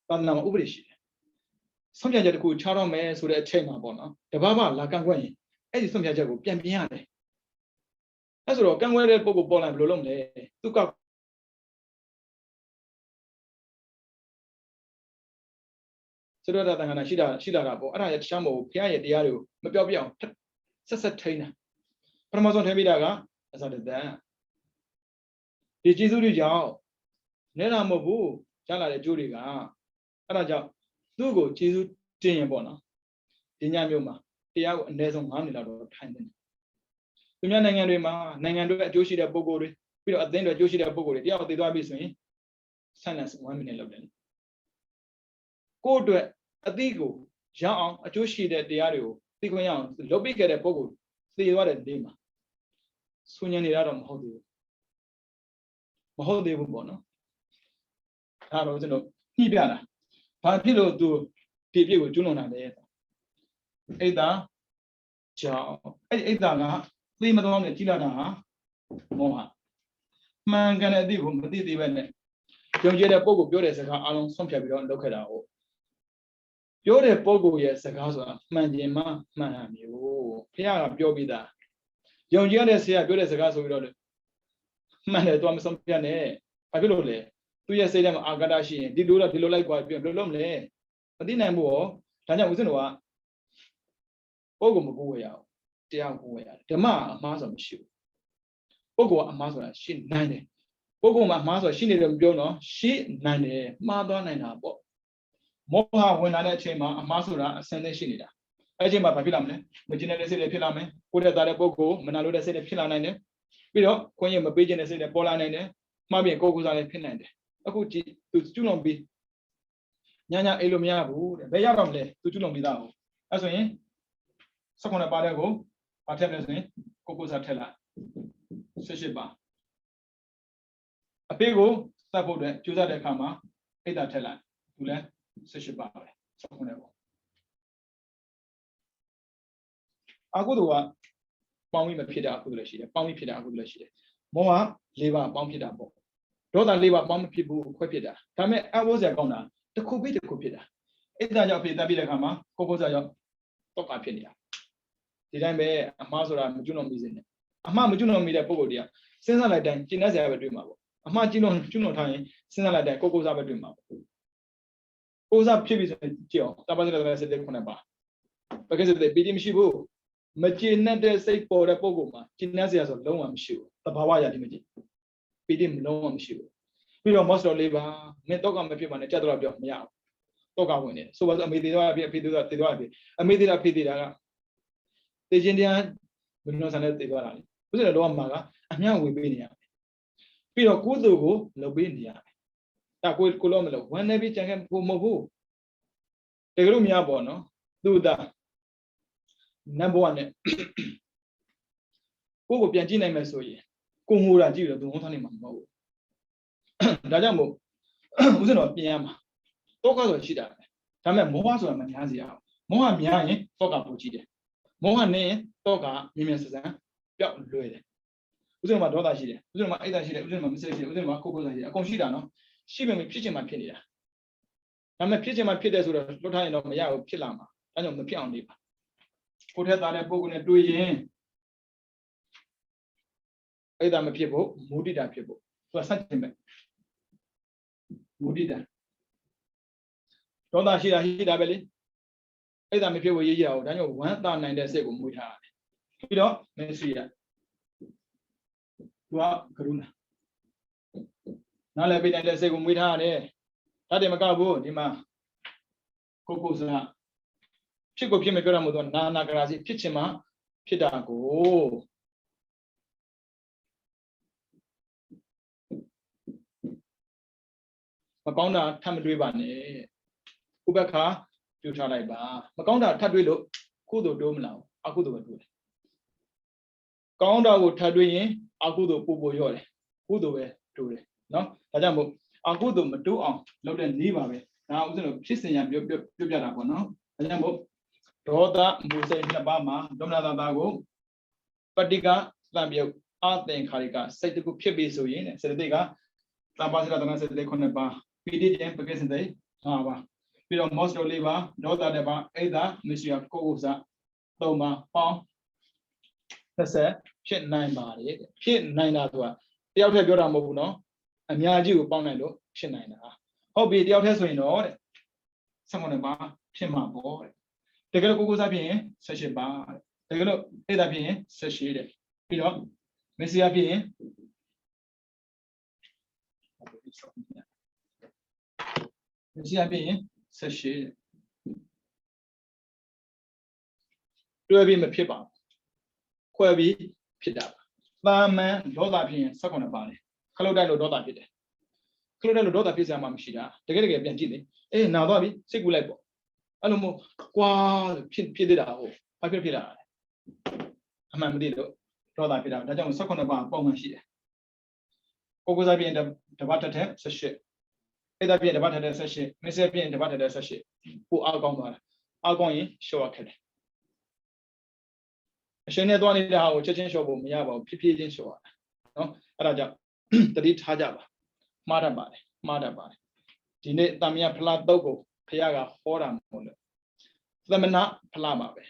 သာသနာမှာဥပဒေရှိတယ်ဆွန့်ပြတ်ချက်တစ်ခုချတော့မယ်ဆိုတဲ့အချိန်မှာပေါ့နော်တပတ်မှလာကန့်ကွက်ရင်အဲ့ဒီဆွန့်ပြတ်ချက်ကိုပြန်ပြင်ရတယ်အဲဆိုတော့ကန့်ကွက်တဲ့ပုဂ္ဂိုလ်ပေါ်လာဘယ်လိုလုပ်မလဲသူကစရဒတန်ခါနာရှိတာကပေါ့အဲ့ဒါရတခြားမဟုတ်ဘုရားရဲ့တရားတွေကိုမပြောပြအောင်ဆက်ထိန်းတာပထမဆုံးထိန်းပြီးတာကအစတတန်ဒီကျေးဇူးတွေကြောင့်နဲတာမဟုတ်ဘူးရလာတဲ့ကျိုးတွေကအဲ့ဒါကြောင့်သူ့ကိုကျေးဇူးတင်ရင်ပေါ့နော်ဒီညမျိုးမှာတရားကိုအနည်းဆုံး9မိနစ်လောက်တော့ထိုင်တယ်သူများနိုင်ငံတွေမှာနိုင်ငံတွေအကျိုးရှိတဲ့ပုံကိုယ်တွေပြီးတော့အသင်းတွေအကျိုးရှိတဲ့ပုံကိုယ်တွေတရားကိုသိသွားပြီဆိုရင်silence 1 minute လောက်တယ်ကိုယ့်အတွက်အသိကိုရအောင်အကျိုးရှိတဲ့တရားတွေကိုသိခွင့်ရအောင်လုပ်ပေးခဲ့တဲ့ပုံကိုသိသွားတဲ့နေ့မှာဆူညံနေတာတော့မဟုတ်သေးဘူးပေါ့နော်ဒါတော့ကျွန်တော်ညှိပြတာဘာဖြစ်လို့သူဒီပြည့်ကိုကျွလွန်တာလဲအိတ်သာကြောင့်အဲ့ဒီအိတ်သာကသိမတော်နဲ့ကြီးလာတာဟာမောဟမှန်ကန်တဲ့အသိကိုမသိသေးပဲနဲ့ကြုံကျတဲ့ပုံကိုပြောတဲ့စကားအလုံးဆုံးဖြတ်ပြီးတော့လုပ်ခဲ့တာဟုတ်ပြောတဲ့ပုံကိုရဲ့စကားဆိုတာမှန်ခြင်းမှမှန်တာမျိုးဘုရားကပြောပြီးသားယုံကြည်ရတဲ့ဆရာပြောတဲ့စကားဆိုပြီးတော့မှန်တယ်တော့မဆုံးဖြတ်နဲ့ ဘာဖြစ်လို့လဲသူရဲ့စိတ်ထဲမှာအာဃာတရှိရင်ဒီလိုလိုက်ကွာပြီးဘယ်လိုလုပ်မလဲမသိနိုင်ဘူးဟောဒါကြောင့်ဦးဇင်းတို့ကပုဂ္ဂိုလ်မကိုဝယ်ရအောင်တရားကိုဝယ်ရတယ်ဓမ္မအမှားဆိုမရှိဘူးပုဂ္ဂိုလ်ကအမှားဆိုတာရှိနိုင်တယ်ပုဂ္ဂိုလ်မှာအမှားဆိုရှိနေတယ်မပြောတော့ရှိနိုင်တယ်မှားသွားနိုင်တာပေါ့မောဟဝင်လာတဲ့အချိန်မှာအမှားဆိုတာအစင်းနဲ့ရှိနေတာအဲ့ဒီအချိန်မှာဘာဖြစ်လာမလဲမကျင်တဲ့စိတ်တွေဖြစ်လာမယ်ကိုယ်တဲ့သားတဲ့ပုဂ္ဂိုလ်မနာလို့တဲ့စိတ်တွေဖြစ်လာနိုင်တယ်ပြီးတော့ခွင့်ရမပေးခြင်းတဲ့စိတ်တွေပေါ်လာနိုင်တယ်မှားပြီးကိုယ်ကိုယ်စားလည်းဖြစ်နိုင်တယ်အခုကြည့်သူကျွလွန်ပြီးညာအိလိုမရဘူးတဲ့ဘယ်ရတော့မလဲသူကျွလွန်ပြီးသားဟုတ်အဲ့ဆိုရင်16ပါးတဲ့ကိုဘာထည့်မလဲဆိုရင်ကိုယ်စားထည့်လိုက်18ပါးအပေးကိုသတ်ဖို့အတွက်ကြိုးစားတဲ့အခါမှာအိတ်တာထည့်လိုက်သူလည်း18ပါးပဲ16ပေါ့အကုသိုလ်ကပေါင်းပြီးမဖြစ်တာအကုသိုလ်လည်းရှိတယ်ပေါင်းပြီးဖြစ်တာအကုသိုလ်လည်းရှိတယ်မောဟ၄ပါးပေါင်းဖြစ်တာပေါ့ဒေါသ၄ပါးပေါင်းမဖြစ်ဘူးခွဲဖြစ်တာဒါပေမဲ့အဝိဇ္ဇာကောင်းတာတစ်ခုပြီးတစ်ခုဖြစ်တာအိတ်တာကြောင့်ဖြစ်တတ်ပြီးတဲ့အခါမှာကိုယ်စားကြောင့်တော့ကဖြစ်နေတာဒီတိုင်းပဲအမှားဆိုတာမကျွလွန်မိစေနဲ့အမှားမကျွလွန်မိတဲ့ပုံကိုယ်တရားစဉ်းစားလိုက်တိုင်းကျင့်တတ်စရာပဲတွေ့မှာပေါ့အမှားကျွလွန်ထားရင်စဉ်းစားလိုက်တိုင်းကိုယ်စားပဲတွေ့မှာပေါ့ကိုယ်စားဖြစ်ပြီးဆိုရင်ကြည့်အောင်တပတ်စတဲ့စိတ်တွေခုနပါပကိစ္စတွေပီတိမရှိဘူးမကျေနပ်တဲ့စိတ်ပေါ်တဲ့ပုံကိုယ်မှာကျင့်တတ်စရာဆိုလုံးဝမရှိဘူးသဘာဝအရာဒီမကြည့်ပီတိလုံးဝမရှိဘူးပြီးတော့ most လေးပါမင်းတော့ကမဖြစ်ပါနဲ့ကြက်တော့ပြောမရဘူးတော့ကဝင်နေဆိုပါစို့အမေသေးတော့အဖေသေးတော့တေတော့အဖေအမေသေးတာဖေသေးတာကတေချင်းတရားဘယ်လိုဆန်တဲ့တေသွားတာလဲဘုရားတော်မှာကအမြတ်ဝေပေးနေရတယ်ပြီးတော့ကိုယ်သူကိုလုပ်ပေးနေရတယ်ဒါကိုလို့မလို့ဝမ်းနေပြီးကြံခဲ့ကိုမဟုတ်ဘူးတကယ်လို့မရပေါ့နော်သူ့သားနံပါတ်1နဲ့ကိုပြန်ကြည့်နိုင်မယ်ဆိုရင်ကိုငိုတာကြည့်လို့သူဟောထားနေမှာမဟုတ်ဘူးဒါကြောင့်မို့ဦးဇင်းတော်ပြင်ရမှာတောကဆိုရှိတာပဲဒါပေမဲ့မောဟဆိုတာမများစီအောင်မောဟများရင်တောကပိုကြည့်တယ်မောဟနဲ့တောကမြင်မြင်စစမ်းပြောက်လွယ်တယ်ဦးဇင်းတော်မှာဒေါသရှိတယ်ဦးဇင်းတော်မှာအိတ်တာရှိတယ်ဦးဇင်းတော်မှာမစိတ်ရှိတယ်ဦးဇင်းတော်မှာကိုယ်စားရှိတယ်အကုန်ရှိတာနော်ရှိပေမဲ့ဖြစ်ချင်မှဖြစ်နေတာဒါပေမဲ့ဖြစ်ချင်မှဖြစ်တယ်ဆိုတော့လွတ်ထားရင်တော့မရဘူးဖြစ်လာမှာအဲကြောင့်မဖြစ်အောင်နေပါကိုယ်ထက်သားတဲ့ပုဂ္ဂိုလ်နဲ့တွေ့ရင်အိတ်တာမဖြစ်ဖို့မုဒိတာဖြစ်ဖို့သူကဆက်တင်ပဲမုဒိတာဒေါသရှိတာပဲလေအိတ်တာမဖြစ်ဖို့ရေးကြအောင်ဒါကြောင့်ဝမ်းသာနိုင်တဲ့စိတ်ကိုမွေးထားရတယ်ပြီးတော့မစ္စရိယသူကကရုဏာနားလည်ပေးနိုင်တဲ့စိတ်ကိုမွေးထားရတယ်ဒါတည်းမကဘူးဒီမှာကိုယ်စားဖြစ်ကိုဖြစ်မပြောရမို့တော့နာနာကရာစီဖြစ်ချင်မှဖြစ်တာကိုမကောင်းတာထပ်မတွေးပါနဲ့ဥပ္ပခါပြုထားလိုက်ပါမကောင်းတာထပ်တွေးလို့ကုသိုလ်တိုးမလာဘူးအကုသိုလ်ပဲတိုးတယ်ကောင်းတာကိုထပ်တွေးရင်အကုသိုလ်ပို့ရော့တယ်ကုသိုလ်ပဲတိုးတယ်နော်ဒါကြောင့်မို့အကုသိုလ်မတိုးအောင်လုပ်တဲ့နည်းပါပဲဒါဥစဉ်လို့ဖြစ်စဉ်ရပြောပြတာပေါ့နော်ဒါကြောင့်မို့ဒေါသမူစိတ်နှစ်ပါးမှာဒုမနာတာကိုပဋိကသံပြုတ်အသင်္ခါရိကစိတ်တခုဖြစ်ပြီဆိုရင်စေတသိက်ကသံပါစရတနာစေတသိက်9ပါးပီတိကျင်ပကိစ္စတဲ့5ပါးပြီးတော့ most 4ပါးဒေါသတဲ့ပါအိဒါမရှိယကိုဥစား3ပါးပေါင်း20ဖြစ်နိုင်ပါတယ်ဖြစ်နိုင်တာဆိုတာတယောက်တည်းပြောတာမဟုတ်ဘူးနော်အများကြီးကိုပေါင်းနိုင်လို့ဖြစ်နိုင်တာဟုတ်ပြီတယောက်တည်းဆိုရင်တော့တဲ့19ပါးဖြစ်မှာပေါ့တဲ့တကယ်လို့ကိုစားဖြစ်ရင်18ပါးတဲ့တကယ်လို့အိဒါဖြစ်ရင်18တဲ့ပြီးတော့မစ္စရိယဖြစ်ရင်မရှိအပြင်18တွဲပြီးမဖြစ်ပါဘူးခွဲပြီးဖြစ်တာပါသာမန်ဒေါသဖြစ်ရင်18ပါတယ်ခလုတ်တိုက်လို့ဒေါသဖြစ်တယ်ခလုတ်တိုက်လို့ဒေါသဖြစ်စရာမှမရှိတာတကယ်ပြန်ကြည့်လေအေးနာသွားပြီစိတ်ကူလိုက်ပေါ့အဲ့လိုမျိုးကွာဖြစ်သေးတာဟုတ်ဘာဖြစ်လာလဲအမှန်မသိလို့ဒေါသဖြစ်တာဒါကြောင့်18ပါပုံမှန်ရှိတယ်ကိုစားပြင်တပတ်တစ်ထက်18အဲ့ဒါပြင်တပတ်ထက်18မစ္စရိယပြင်တပတ်ထက်18ကိုအောက်ကောင်းသွားတာအောက်ကောင်းရင်ရှော့ရခက်တယ်အရှင်နဲ့သွားနေတဲ့ဟာကိုချက်ချင်းရှော့ဖို့မရပါဘူးဖြည်းဖြည်းချင်းရှော့ရတာနော်အဲ့ဒါကြောင့်တတိထားကြပါမှားတတ်ပါတယ်ဒီနေ့တမယဖလားတုတ်ကိုဖခင်ကဟောတာမဟုတ်လို့သမဏဖလားပါပဲ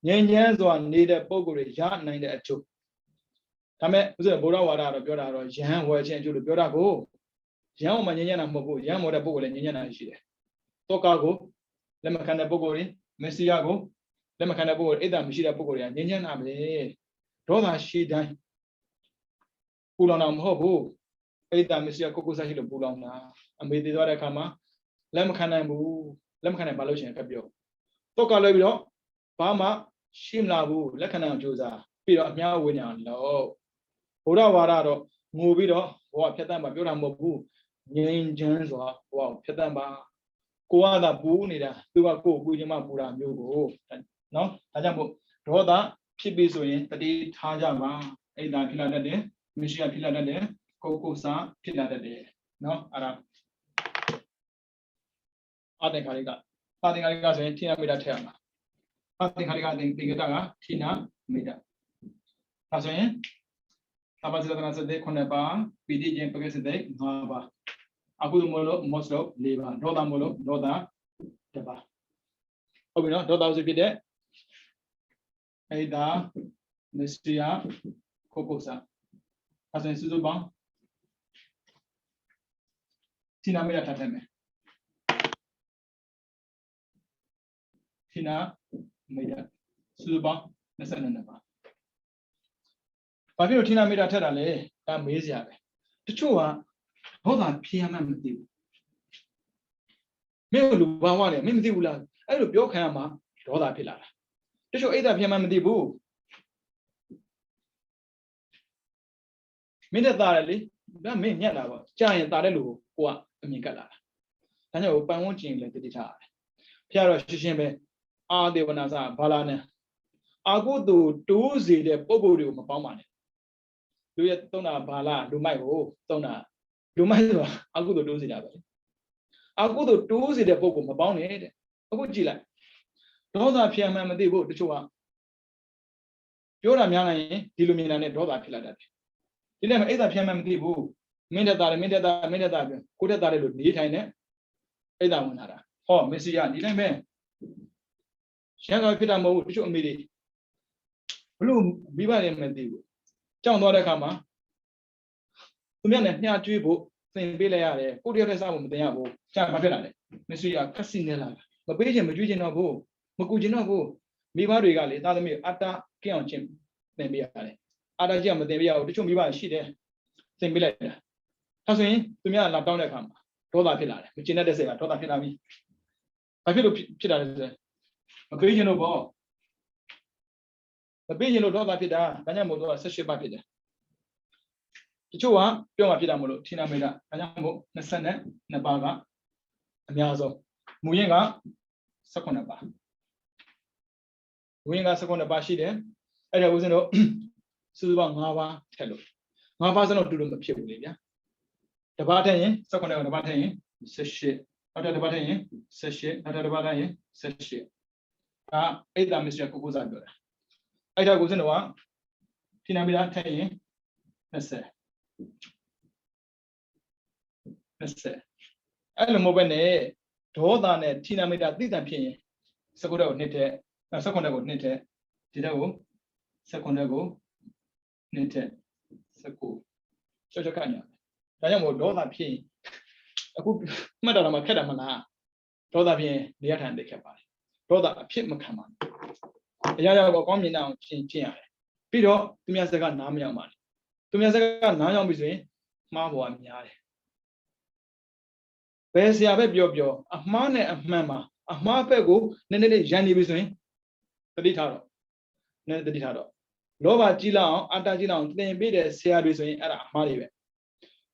ငြိမ်းချမ်းစွာနေတဲ့ပုံကိုယ်တွေရနိုင်တဲ့အကျိုးဒါမဲ့ဥစ္စာဗုဒ္ဓဝါဒကတော့ပြောတာတော့ယဟန်ဝယ်ခြင်းအကျိုးလို့ပြောတာကို ရန်အောင်မှငြိမ်းချမ်းတာမဟုတ်ဘူးရန်မော်တဲ့ပုဂ္ဂိုလ်လည်းငြိမ်းချမ်းတာရှိတယ်တောကကိုလက်မခံတဲ့ပုဂ္ဂိုလ်တွေမက်ဆီယာကိုလက်မခံတဲ့ပုဂ္ဂိုလ်အိတ်တာမရှိတဲ့ပုဂ္ဂိုလ်တွေကငြိမ်းချမ်းတာပဲဒေါသရှိတိုင်းပူလောင်တာမဟုတ်ဘူးအိတ်တာမက်ဆီယာကိုကိုစားရှိလို့ပူလောင်တာအမေတည်သွားတဲ့အခါမှာလက်မခံနိုင်ဘူးလက်မခံနိုင်ဘာလို့ရှိရင်ဖက်ပြောတောကလွှဲပြီးတော့ဘာမှရှိမလာဘူးလက်ခံနိုင်အောင်ကြိုးစားပြီးတော့အများဝိညာဉ်လို့ဘုရားဝါဒတော့ငိုပြီးတော့ဘဝဖြတ်တန်းမှာပြောတာမဟုတ်ဘူးငြိမ်းချမ်းစွာဘဝဖြတ်တန်းပါကိုကသာပူနေတာသူကကိုယ်ပူခြင်းမှပူတာမျိုးကိုနော်ဒါကြောင့်မို့ဒေါသဖြစ်ပြီဆိုရင်တတိထားကြပါအဲ့ဒါဖြစ်လာတတ်တယ်မရှိဖြစ်လာတတ်တယ်ကိုစားဖြစ်လာတတ်တယ်နော်အဲ့ဒါအသင်္ခါရိကပါသင်္ခါရိကဆိုရင်ထိနာမိတာထည့်ရမှာအသင်္ခါရိကသင်္ကေတကထိနာမိတာဒါဆိုရင်အပ္ပစရတနာစတဲ့9ပါးပိဋိကျင်ပက္ခစတဲ့5ပါးအခုလိုမလို့မောစလို့4ပါးဒေါသမလို့ဒေါသ1ပါးဟုတ်ပြီနော်ဒေါသဆိုဖြစ်တဲ့အိဒါမစ္စရိယကိုစားအဲဆိုရင်စုစုပေါင်းထိနာမိတာထပ်ထည့်မယ်ထိနာမိတာစုစုပေါင်း22ပါးဘာဖြစ်လို့ထိနာမိတာထက်တာလဲဒါမေးစရာပဲတချို့ကဒေါသဖြေရမှမသိဘူးမင်းလူဘာဝလဲမင်းမသိဘူးလားအဲ့လိုပြောခံရမှာဒေါသဖြစ်လာတာတချို့အိတ်သာဖြေမှမသိဘူးမင်းတက်တာလေဒါမင်းညက်တာပေါ့ကြာရင်တာတဲ့လူကိုကအမြင်ကတ်လာတာဒါကြောင့်ပန်ဝန်းကျင်လည်းတတိထားရတယ်ဖျားတော့ရှင်းရှင်းပဲအာဒေဝနာစဘာလာနဲ့အာကုသို့တိုးစေတဲ့ပုံကိုယ်တွေကိုမပေါင်းပါနဲ့လူရဲ့သုံးတာဘာလာလူမိုက်ကိုသုံးတာလူမိုက်ဆိုတာအာကုသို့တိုးစေတာပဲအာကုသို့တိုးစေတဲ့ပုံကိုမပေါင်းနဲ့တဲ့အခုကြည့်လိုက်ဒေါသဖြစ်မှမသိဘူးတချို့ကပြောတာများနိုင်ရင်ဒီလိုမြင်တာနဲ့ဒေါသဖြစ်လာတတ်တယ်ဒီနေ့မှအိတ်သာဖြစ်မှမသိဘူးမင်းတက်တာမင်းတက်တာမင်းတက်တာပြောကိုတက်တာလေလို့နေထိုင်နေအိတ်သာဝင်လာတာဟောမက်ဆီယာဒီတိုင်းပဲရန်ကုန်ဖြစ်တာမဟုတ်ဘူးတချို့အမေတွေဘလို့မိဘလည်းမသိဘူးကြောက်သွားတဲ့အခါမှာသူများနဲ့ညှာကျွေးဖို့သင်ပေးလိုက်ရတယ်ကိုတယောက်တည်းစားဖို့မတင်ရဘူးကြာမဖြစ်လာတယ်မက်ဆီယာခက်စီနေလာတာမပေးချင်မကျွေးချင်တော့ဘူးမကူချင်တော့ဘူးမိဘတွေကလေသားသမီးအတားကင်းအောင်ချင်းသင်ပေးရတယ်အတားကြီးကမသင်ပေးရဘူးတချို့မိဘရှိတယ်သင်ပေးလိုက်တာဒါဆိုရင်သူများလာတောင်းတဲ့အခါမှာဒေါသဖြစ်လာတယ်မကျင်တဲ့စိတ်ကဒေါသဖြစ်လာပြီဘာဖြစ်လို့ဖြစ်တာလဲဆိုမပေးချင်လို့ပေါ့မပေးချင်လို့ဒေါသဖြစ်တာဒါကြောင့်မို့တော့18ပါးဖြစ်တယ်တချို့ကပြောမှဖြစ်တာမလို့ထိနာမိတာဒါကြောင့်မို့22ပါးကအများဆုံးမူရင်းက18ပါးမူရင်းက18ပါးရှိတယ်အဲ့ဒါဦးဇင်းတို့စုစုပေါင်း5ပါးထည့်လို့5ပါးစလုံးတူလို့မဖြစ်ဘူးလေဗျာတပါးထည့်ရင်18ကိုတပါးထည့်ရင်18နောက်တစ်ပါးထည့်ရင်18နောက်တစ်ပါးထည့်ရင်18ဒါအိတ်တာမစ္စရိယကိုစားပြောတာအဲ့ဒါကိုဦးဇင်းတို့ကထိနာမိတာထည့်ရင်20အဲ့လိုမဟုတ်ဘဲနဲ့ဒေါသနဲ့ထိနာမိတာသိတံဖြစ်ရင်19ကိုနှစ်ထက်19ကိုနှစ်ထက်ဒီတော့ကို19ကိုနှစ်ထက်19ကျော်ကညာဒါကြောင့်မို့ဒေါသဖြစ်ရင်အခုမှတ်တာတော့မှခက်တယ်မလားဒေါသဖြစ်ရင်နေရာထိုင်သိခက်ပါတယ်ဒေါသအဖြစ်မခံပါဘူးအရာရာကိုကောင်းမြင်အောင်ရှင်းရတယ်ပြီးတော့သူများစကားနားမရောက်ပါနဲ့သူများစကားနားရောက်ပြီဆိုရင်မှားပေါ်ကများတယ်ဘယ်ဆရာပဲပြောအမှားနဲ့အမှန်မှာအမှားဘက်ကိုနည်းနည်းလေးရန်နေပြီဆိုရင်တတိထားတော့နည်းတတိထားတော့လောဘကြီးလောက်အောင်အတ္တကြီးလောက်အောင်သင်ပေးတဲ့ဆရာတွေဆိုရင်အဲ့ဒါအမှားတွေပဲ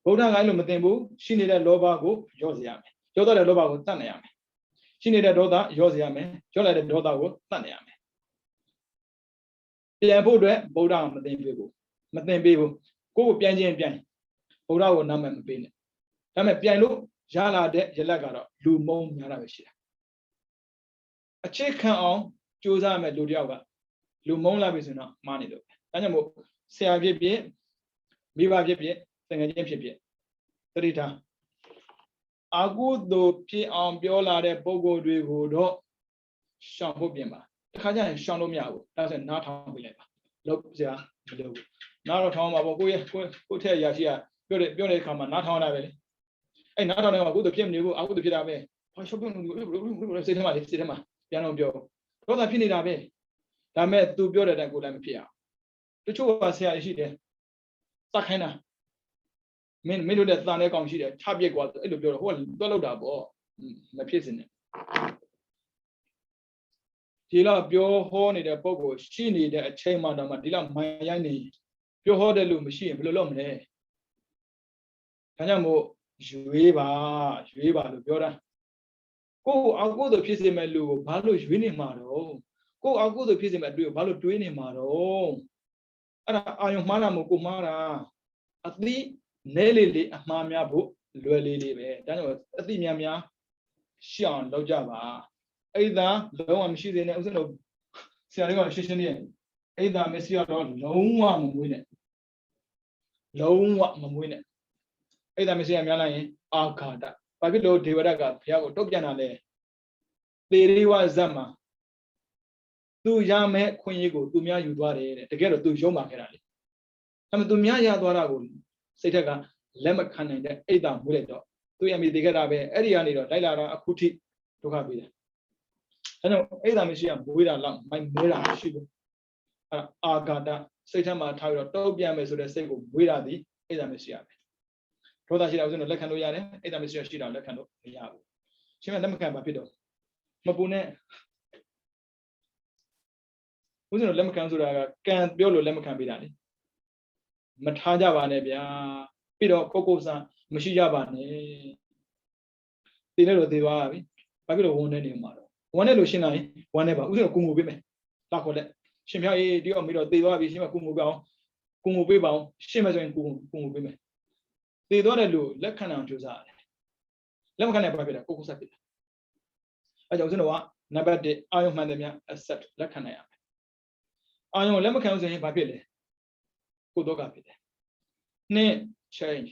ဗုဒ္ဓဂိုင်းလို့မသင်ဘူးရှိနေတဲ့လောဘကိုရော့စေရမယ်ရော့တော့တဲ့လောဘကိုတတ်နေရမယ်ရှိနေတဲ့ဒေါသရော့စေရမယ်ရော့လိုက်တဲ့ဒေါသကိုတတ်နေရမယ်ပြန်ဖို့အတွက်ဗုဒ္ဓကမသင်ပေးဘူးကိုယ့်ကိုပြန်ခြင်းပြန်ဗုဒ္ဓကိုနားမမပေးနဲ့ဒါပေမဲ့ပြန်လို့ရလာတဲ့ရလက်ကတော့လူမုံများတာပဲရှိတာအခြေခံအောင်ကြိုးစားမယ်လူတယောက်ကလူမုံလာပြီဆိုတော့မှားနေလို့ဒါကြောင့်မို့ဆရာဖြစ်ဖြစ်မိဘဖြစ်ဖြစ်တငယ်ချင်းဖြစ်ဖြစ်တတိထားအာကုသို့ဖြစ်အောင်ပြောလာတဲ့ပုံကိုယ်တွေကိုတော့ရှောင်ဖို့ပြင်ပါတခါကျရင်ရှောင်လို့မရဘူးဒါဆိုရင်နားထောင်ပြလိုက်ပါလို့ဆရာမလုပ်ဘူးနားတော့ထောင်ပါပေါ့ကိုယ့်ထက်အရာရှိကပြောတဲ့အခါမှာနားထောင်ရတာပဲလေ အဲ့နားထောင်နေမှာကုသိုလ်ဖြစ်မနေဘူးအကုသိုလ်ဖြစ်တာပဲဘာရှော့ပြုံးလို့စိတ်ထဲမှာလေစိတ်ထဲမှာပြန်တော့ပြောဒေါသဖြစ်နေတာပဲဒါမဲ့ तू ပြောတဲ့အတိုင်းကိုလည်းမဖြစ်အောင်တချို့ကဆရာရှိတယ်စခိုင်းတာမင်းတို့တဲ့တန်တဲ့ကောင်ရှိတယ်ချပြစ်ကွာအဲ့လိုပြောတော့ဟိုကတွက်လောက်တာပေါ့မဖြစ်စင်နဲ့ဒီလောက်ပြောဟောနေတဲ့ပုံကိုရှိနေတဲ့အချိန်မှတော့မှဒီလောက်မိုင်းရိုင်းနေပြောဟောတဲ့လူမရှိရင်ဘယ်လိုလုပ်မလဲဒါကြောင့်မို့ရွေးပါလို့ပြောတာကိုယ်အကုသိုလ်ဖြစ်စေမဲ့လူကိုဘာလို့ရွေးနေမှာတော့ကိုယ်အကုသိုလ်ဖြစ်စေမဲ့အတွေ့ကိုဘာလို့တွေးနေမှာတော့အဲ့ဒါအာယုံမှားတာမို့ကိုမှားတာအသိနဲလေးအမှားများဖို့လွယ်လေးပဲဒါကြောင့်အသိများများရှောင်လောက်ကြပါအဲ့ဒါလုံးဝမရှိသေးနဲ့ဥစ္စာတို့ဆရာလေးကရှင်းလေးအဲ့ဒါမရှိတော့လုံးဝမမွေးနဲ့အဲ့ဒါမရှိရများလိုက်ရင်အာဃာတဘာဖြစ်လို့ဒေဝရတ်ကဘုရားကိုတုတ်ပြန်တာလဲသေရိဝဇတ်မှာသူရမဲ့ခွင့်ရကိုသူများယူသွားတယ်တဲ့တကယ်တော့သူရုံးပါခဲ့တာလေအဲ့မဲ့သူများရသွားတာကိုစိတ်ထက်ကလက်မခံနိုင်တဲ့အိတ်တာမွေးလိုက်တော့သူရမိသေးခဲ့တာပဲအဲ့ဒီကနေတော့လိုက်လာတာအခုထိဒုက္ခပေးတယ်အဲကြောင့်အိတ်တာမရှိရမွေးတာလောက်မိုက်မဲတာရှိဘူးအာဃာတစိတ်ထက်မှာထားပြီးတော့တုတ်ပြန်မယ်ဆိုတဲ့စိတ်ကိုမွေးတာဒီအိတ်တာမရှိရပဲဒေါသရှိတာဥစဉ်တော့လက်ခံလို့ရတယ်အိတ်တာမရှိရရှိတာလက်ခံလို့မရဘူးရှင်းမလက်မခံပါဖြစ်တော့မပူနဲ့ဥစဉ်တော့လက်မခံဆိုတာကကံပြောလို့လက်မခံပေးတာလေမထားကြပါနဲ့ဗျာပြီးတော့ကိုကိုစားမရှိကြပါနဲ့တည်နေလို့တည်သွားပြီဘာဖြစ်လို့ဝန်နေနေမှာတော့ဝန်နေလို့ရှင်းလိုက်ဝန်နေပါဥစဉ်တော့ကုငူပေးမယ်လာခေါ်လက်ရှင်ဖျားအေးဒီတော့ပြီးတော့တည်သွားပြီရှင်းမကုငူပေးအောင်ကုငူပေးပါအောင်ရှင်းမဆိုရင်ကုငူပေးမယ်တည်သွားတဲ့လူလက်ခံအောင်ကြိုးစားရတယ်လက်မခံနိုင်ဘာဖြစ်လဲကိုကိုစားဖြစ်တယ်အဲကြောင့်ဥစဉ်တော့ကနံပါတ်1အာယုံမှန်တယ်များ accept လက်ခံနိုင်ရမယ်အာယုံလက်မခံဆိုရင်ဘာဖြစ်လဲကိုတော့ကဖြစ်တယ်နှစ် change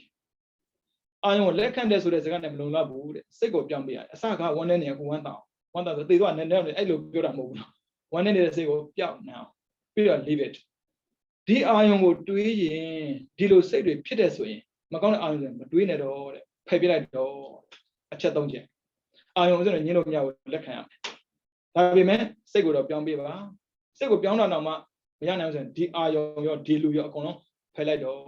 အာယုံလက်ခံတယ်ဆိုတဲ့စကားနဲ့မလုံလောက်ဘူးတဲ့စိတ်ကိုပြောင်းပေးရတယ်အစကဝမ်းနေနေကိုဝမ်းတောင်းဆိုသေသွားနည်းနည်းအဲ့လိုပြောတာမဟုတ်ဘူးနော်ဝမ်းနေနေတဲ့စိတ်ကိုပြောင်းနေအောင်ပြီးတော့ leave it ဒီအာယုံကိုတွေးရင်ဒီလိုစိတ်တွေဖြစ်တယ်ဆိုရင်မကောင်းတဲ့အာယုံတွေမတွေးနဲ့တော့တဲ့ဖယ်ပြလိုက်တော့အချက်3ချက်အာယုံဆိုတော့ညင်းလို့မရဘူးလက်ခံရမယ်ဒါပေမဲ့စိတ်ကိုတော့ပြောင်းပေးပါစိတ်ကိုပြောင်းတာတော့မှမရနိုင်ဘူးဆိုရင်ဒီအာယုံရောဒီလူရောအကုန်လုံးဖယ်လိုက်တော့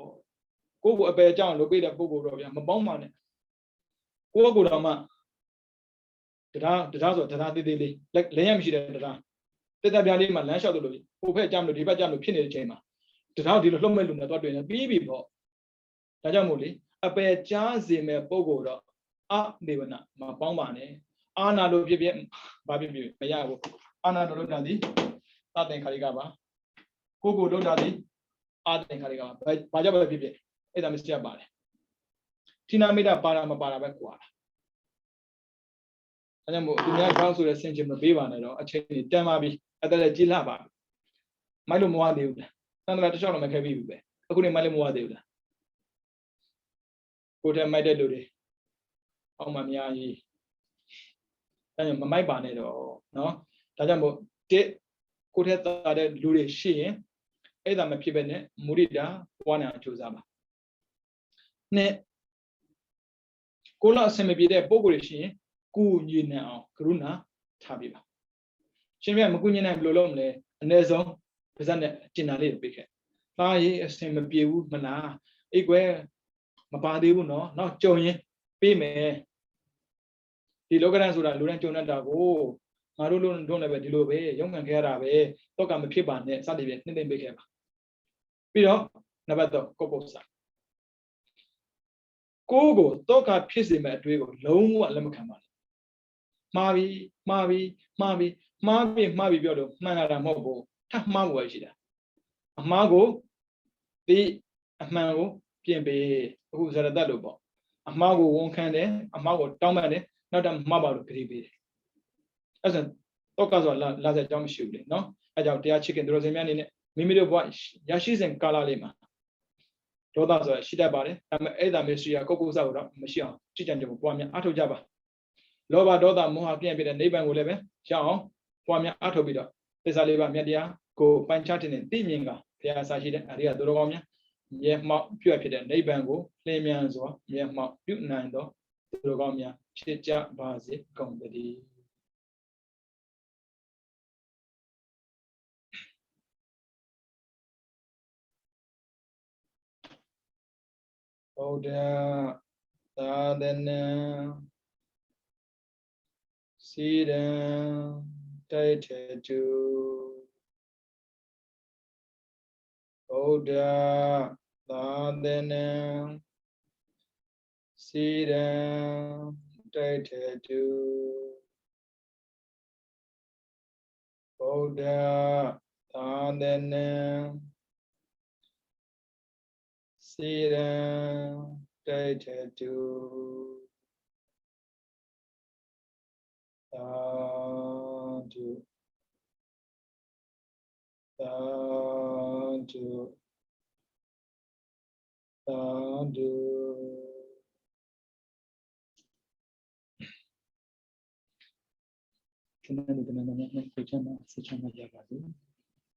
ကိုယ့်ကိုအပယ်ကြောင့်လုပ်ပေးတဲ့ပုံကိုတော့ဗျာမပေါင်းပါနဲ့ကိုယ့်ကိုယ်တော့မှတရားဆိုတရားသေးသေးလေးလင်းရမရှိတဲ့တရားတက်တက်ပြားလေးမှလမ်းလျှောက်လို့လို့ဟိုဘက်ကြမ်းလို့ဒီဘက်ကြမ်းလို့ဖြစ်နေတဲ့ချိန်မှာတရားဒီလိုလှုပ်မဲ့လူနဲ့တော့တွေ့နေပြီးပြီပေါ့ဒါကြောင့်မို့လေအပယ်ကြားစေမဲ့ပုံကိုတော့အနေဝနမပေါင်းပါနဲ့အာနာလို့ဖြစ်ဖြစ်ဘာဖြစ်ဖြစ်မရဘူးအာနာတို့တာဒီသတင်ခါရိကပါကိုတို့တာဒီအာတင်ခါရိကပါဘာကြောင့်ပဲဖြစ်ဖြစ်အဲ့ဒါမရှိရပါတယ်ထိနာမိတာပါတာမပါတာပဲကွာဒါကြောင့်မို့သူများကောင်းဆိုတဲ့ဆင်ခြင်မပေးပါနဲ့တော့အချိန်ကြီးတန်ပါပြီအသက်လည်းကြီးလှပါပြီမိုက်လို့မဝသေးဘူးလားသံဃာတစ်လျှောက်တော့မခဲပြီးပြီပဲအခုနေမိုက်လို့မဝသေးဘူးလားကိုယ်တည်းမိုက်တဲ့လူတွေအောက်မှာအများကြီးဒါကြောင့်မမိုက်ပါနဲ့တော့နော်ဒါကြောင့်မို့ကိုယ်တည်းသာတဲ့လူတွေရှိရင်အဲ့ဒါမဖြစ်ပဲနဲ့မုဒိတာပွားနိုင်အောင်ကြိုးစားပါနဲ့ကိုယ်လောက်အဆင်မပြေတဲ့ပုံကိုယ်ရှိရင်ကုညီနိုင်အောင်ကရုဏာထားပြပါရှင်ပြမကုညီနိုင်ဘယ်လိုလုပ်မလဲအနည်းဆုံးပါးစပ်နဲ့ကျင်နာလေးပေးခဲ့သားရေးအဆင်မပြေဘူးမလားအိတ်ကွယ်မပါသေးဘူးနော်နောက်ကြုံရင်ပေးမယ်ဒီလောကရန်ဆိုတာလူတိုင်းကြုံနေတာကိုငါတို့လုံးလည်းပဲဒီလိုပဲရုံးကန်ခဲ့ရတာပဲတော့ကမဖြစ်ပါနဲ့စသည်ဖြင့်နှိမ့်သိမ့်ပေးခဲ့ပါပြီးတော့နံပါတ်3ကိုကိုစားကိုတော့ကဖြစ်စေမဲ့အတွေ့ကိုလုံးဝလက်မခံပါနဲ့မှားပြီပြောလို့မှန်တာမဟုတ်ဘူးထပ်မှားဖို့ရှိတာအမှားကိုဒီအမှန်ကိုပြင်ပေးအခုဇရတတ်လို့ပေါ့အမှားကိုဝန်ခံတယ်အမှားကိုတောင်းပန်တယ်နောက်တော့မှားပါလို့ကြည်ပေးတယ်အဲ့ဒါတော့ကဆိုလာစရာအကြောင်းမရှိဘူးလေနော်အဲကြောင့်တရားချစ်ခင်သူတော်စင်များအနေနဲ့မိမိတို့ဘဝရရှိစဉ်ကာလလေးမှာဒေါသဆိုတာရှိတတ်ပါတယ်ဒါပေမဲ့အဲ့ဒါမျိုးရှိရကိုကိုစားကိုတော့မရှိအောင်ကြည်ကြံကြဖို့ပွားများအားထုတ်ကြပါလောဘဒေါသမောဟပြည့်ပြည့်တဲ့နိဗ္ဗာန်ကိုလည်းပဲရအောင်ပွားများအားထုတ်ပြီးတော့သစ္စာလေးပါးမြတ်တရားကိုပိုင်ခြားတင်သိမြင်ကဘုရားစာရှိတဲ့အရိယသူတော်ကောင်းများမျက်မှောက်ပြုတ်ဖြစ်တဲ့နိဗ္ဗာန်ကိုလင်းမြန်စွာမျက်မှောက်ပြုနိုင်သော သူတော်ကောင်းများဖြစ်ကြပါစေကုန်သတည်းဗုဒ္ဓသာသနာစီရံတိုက်ထေတုဗုဒ္ဓသာသနာစီရံတိုက်ထေတုဗုဒ္ဓသာသနာစီရံတိုက်ထေတုသာဓုသာဓုသာဓုခဏလေးခဏလေးနဲ့ပြချင်မှာစချင်မှာရပါဘူး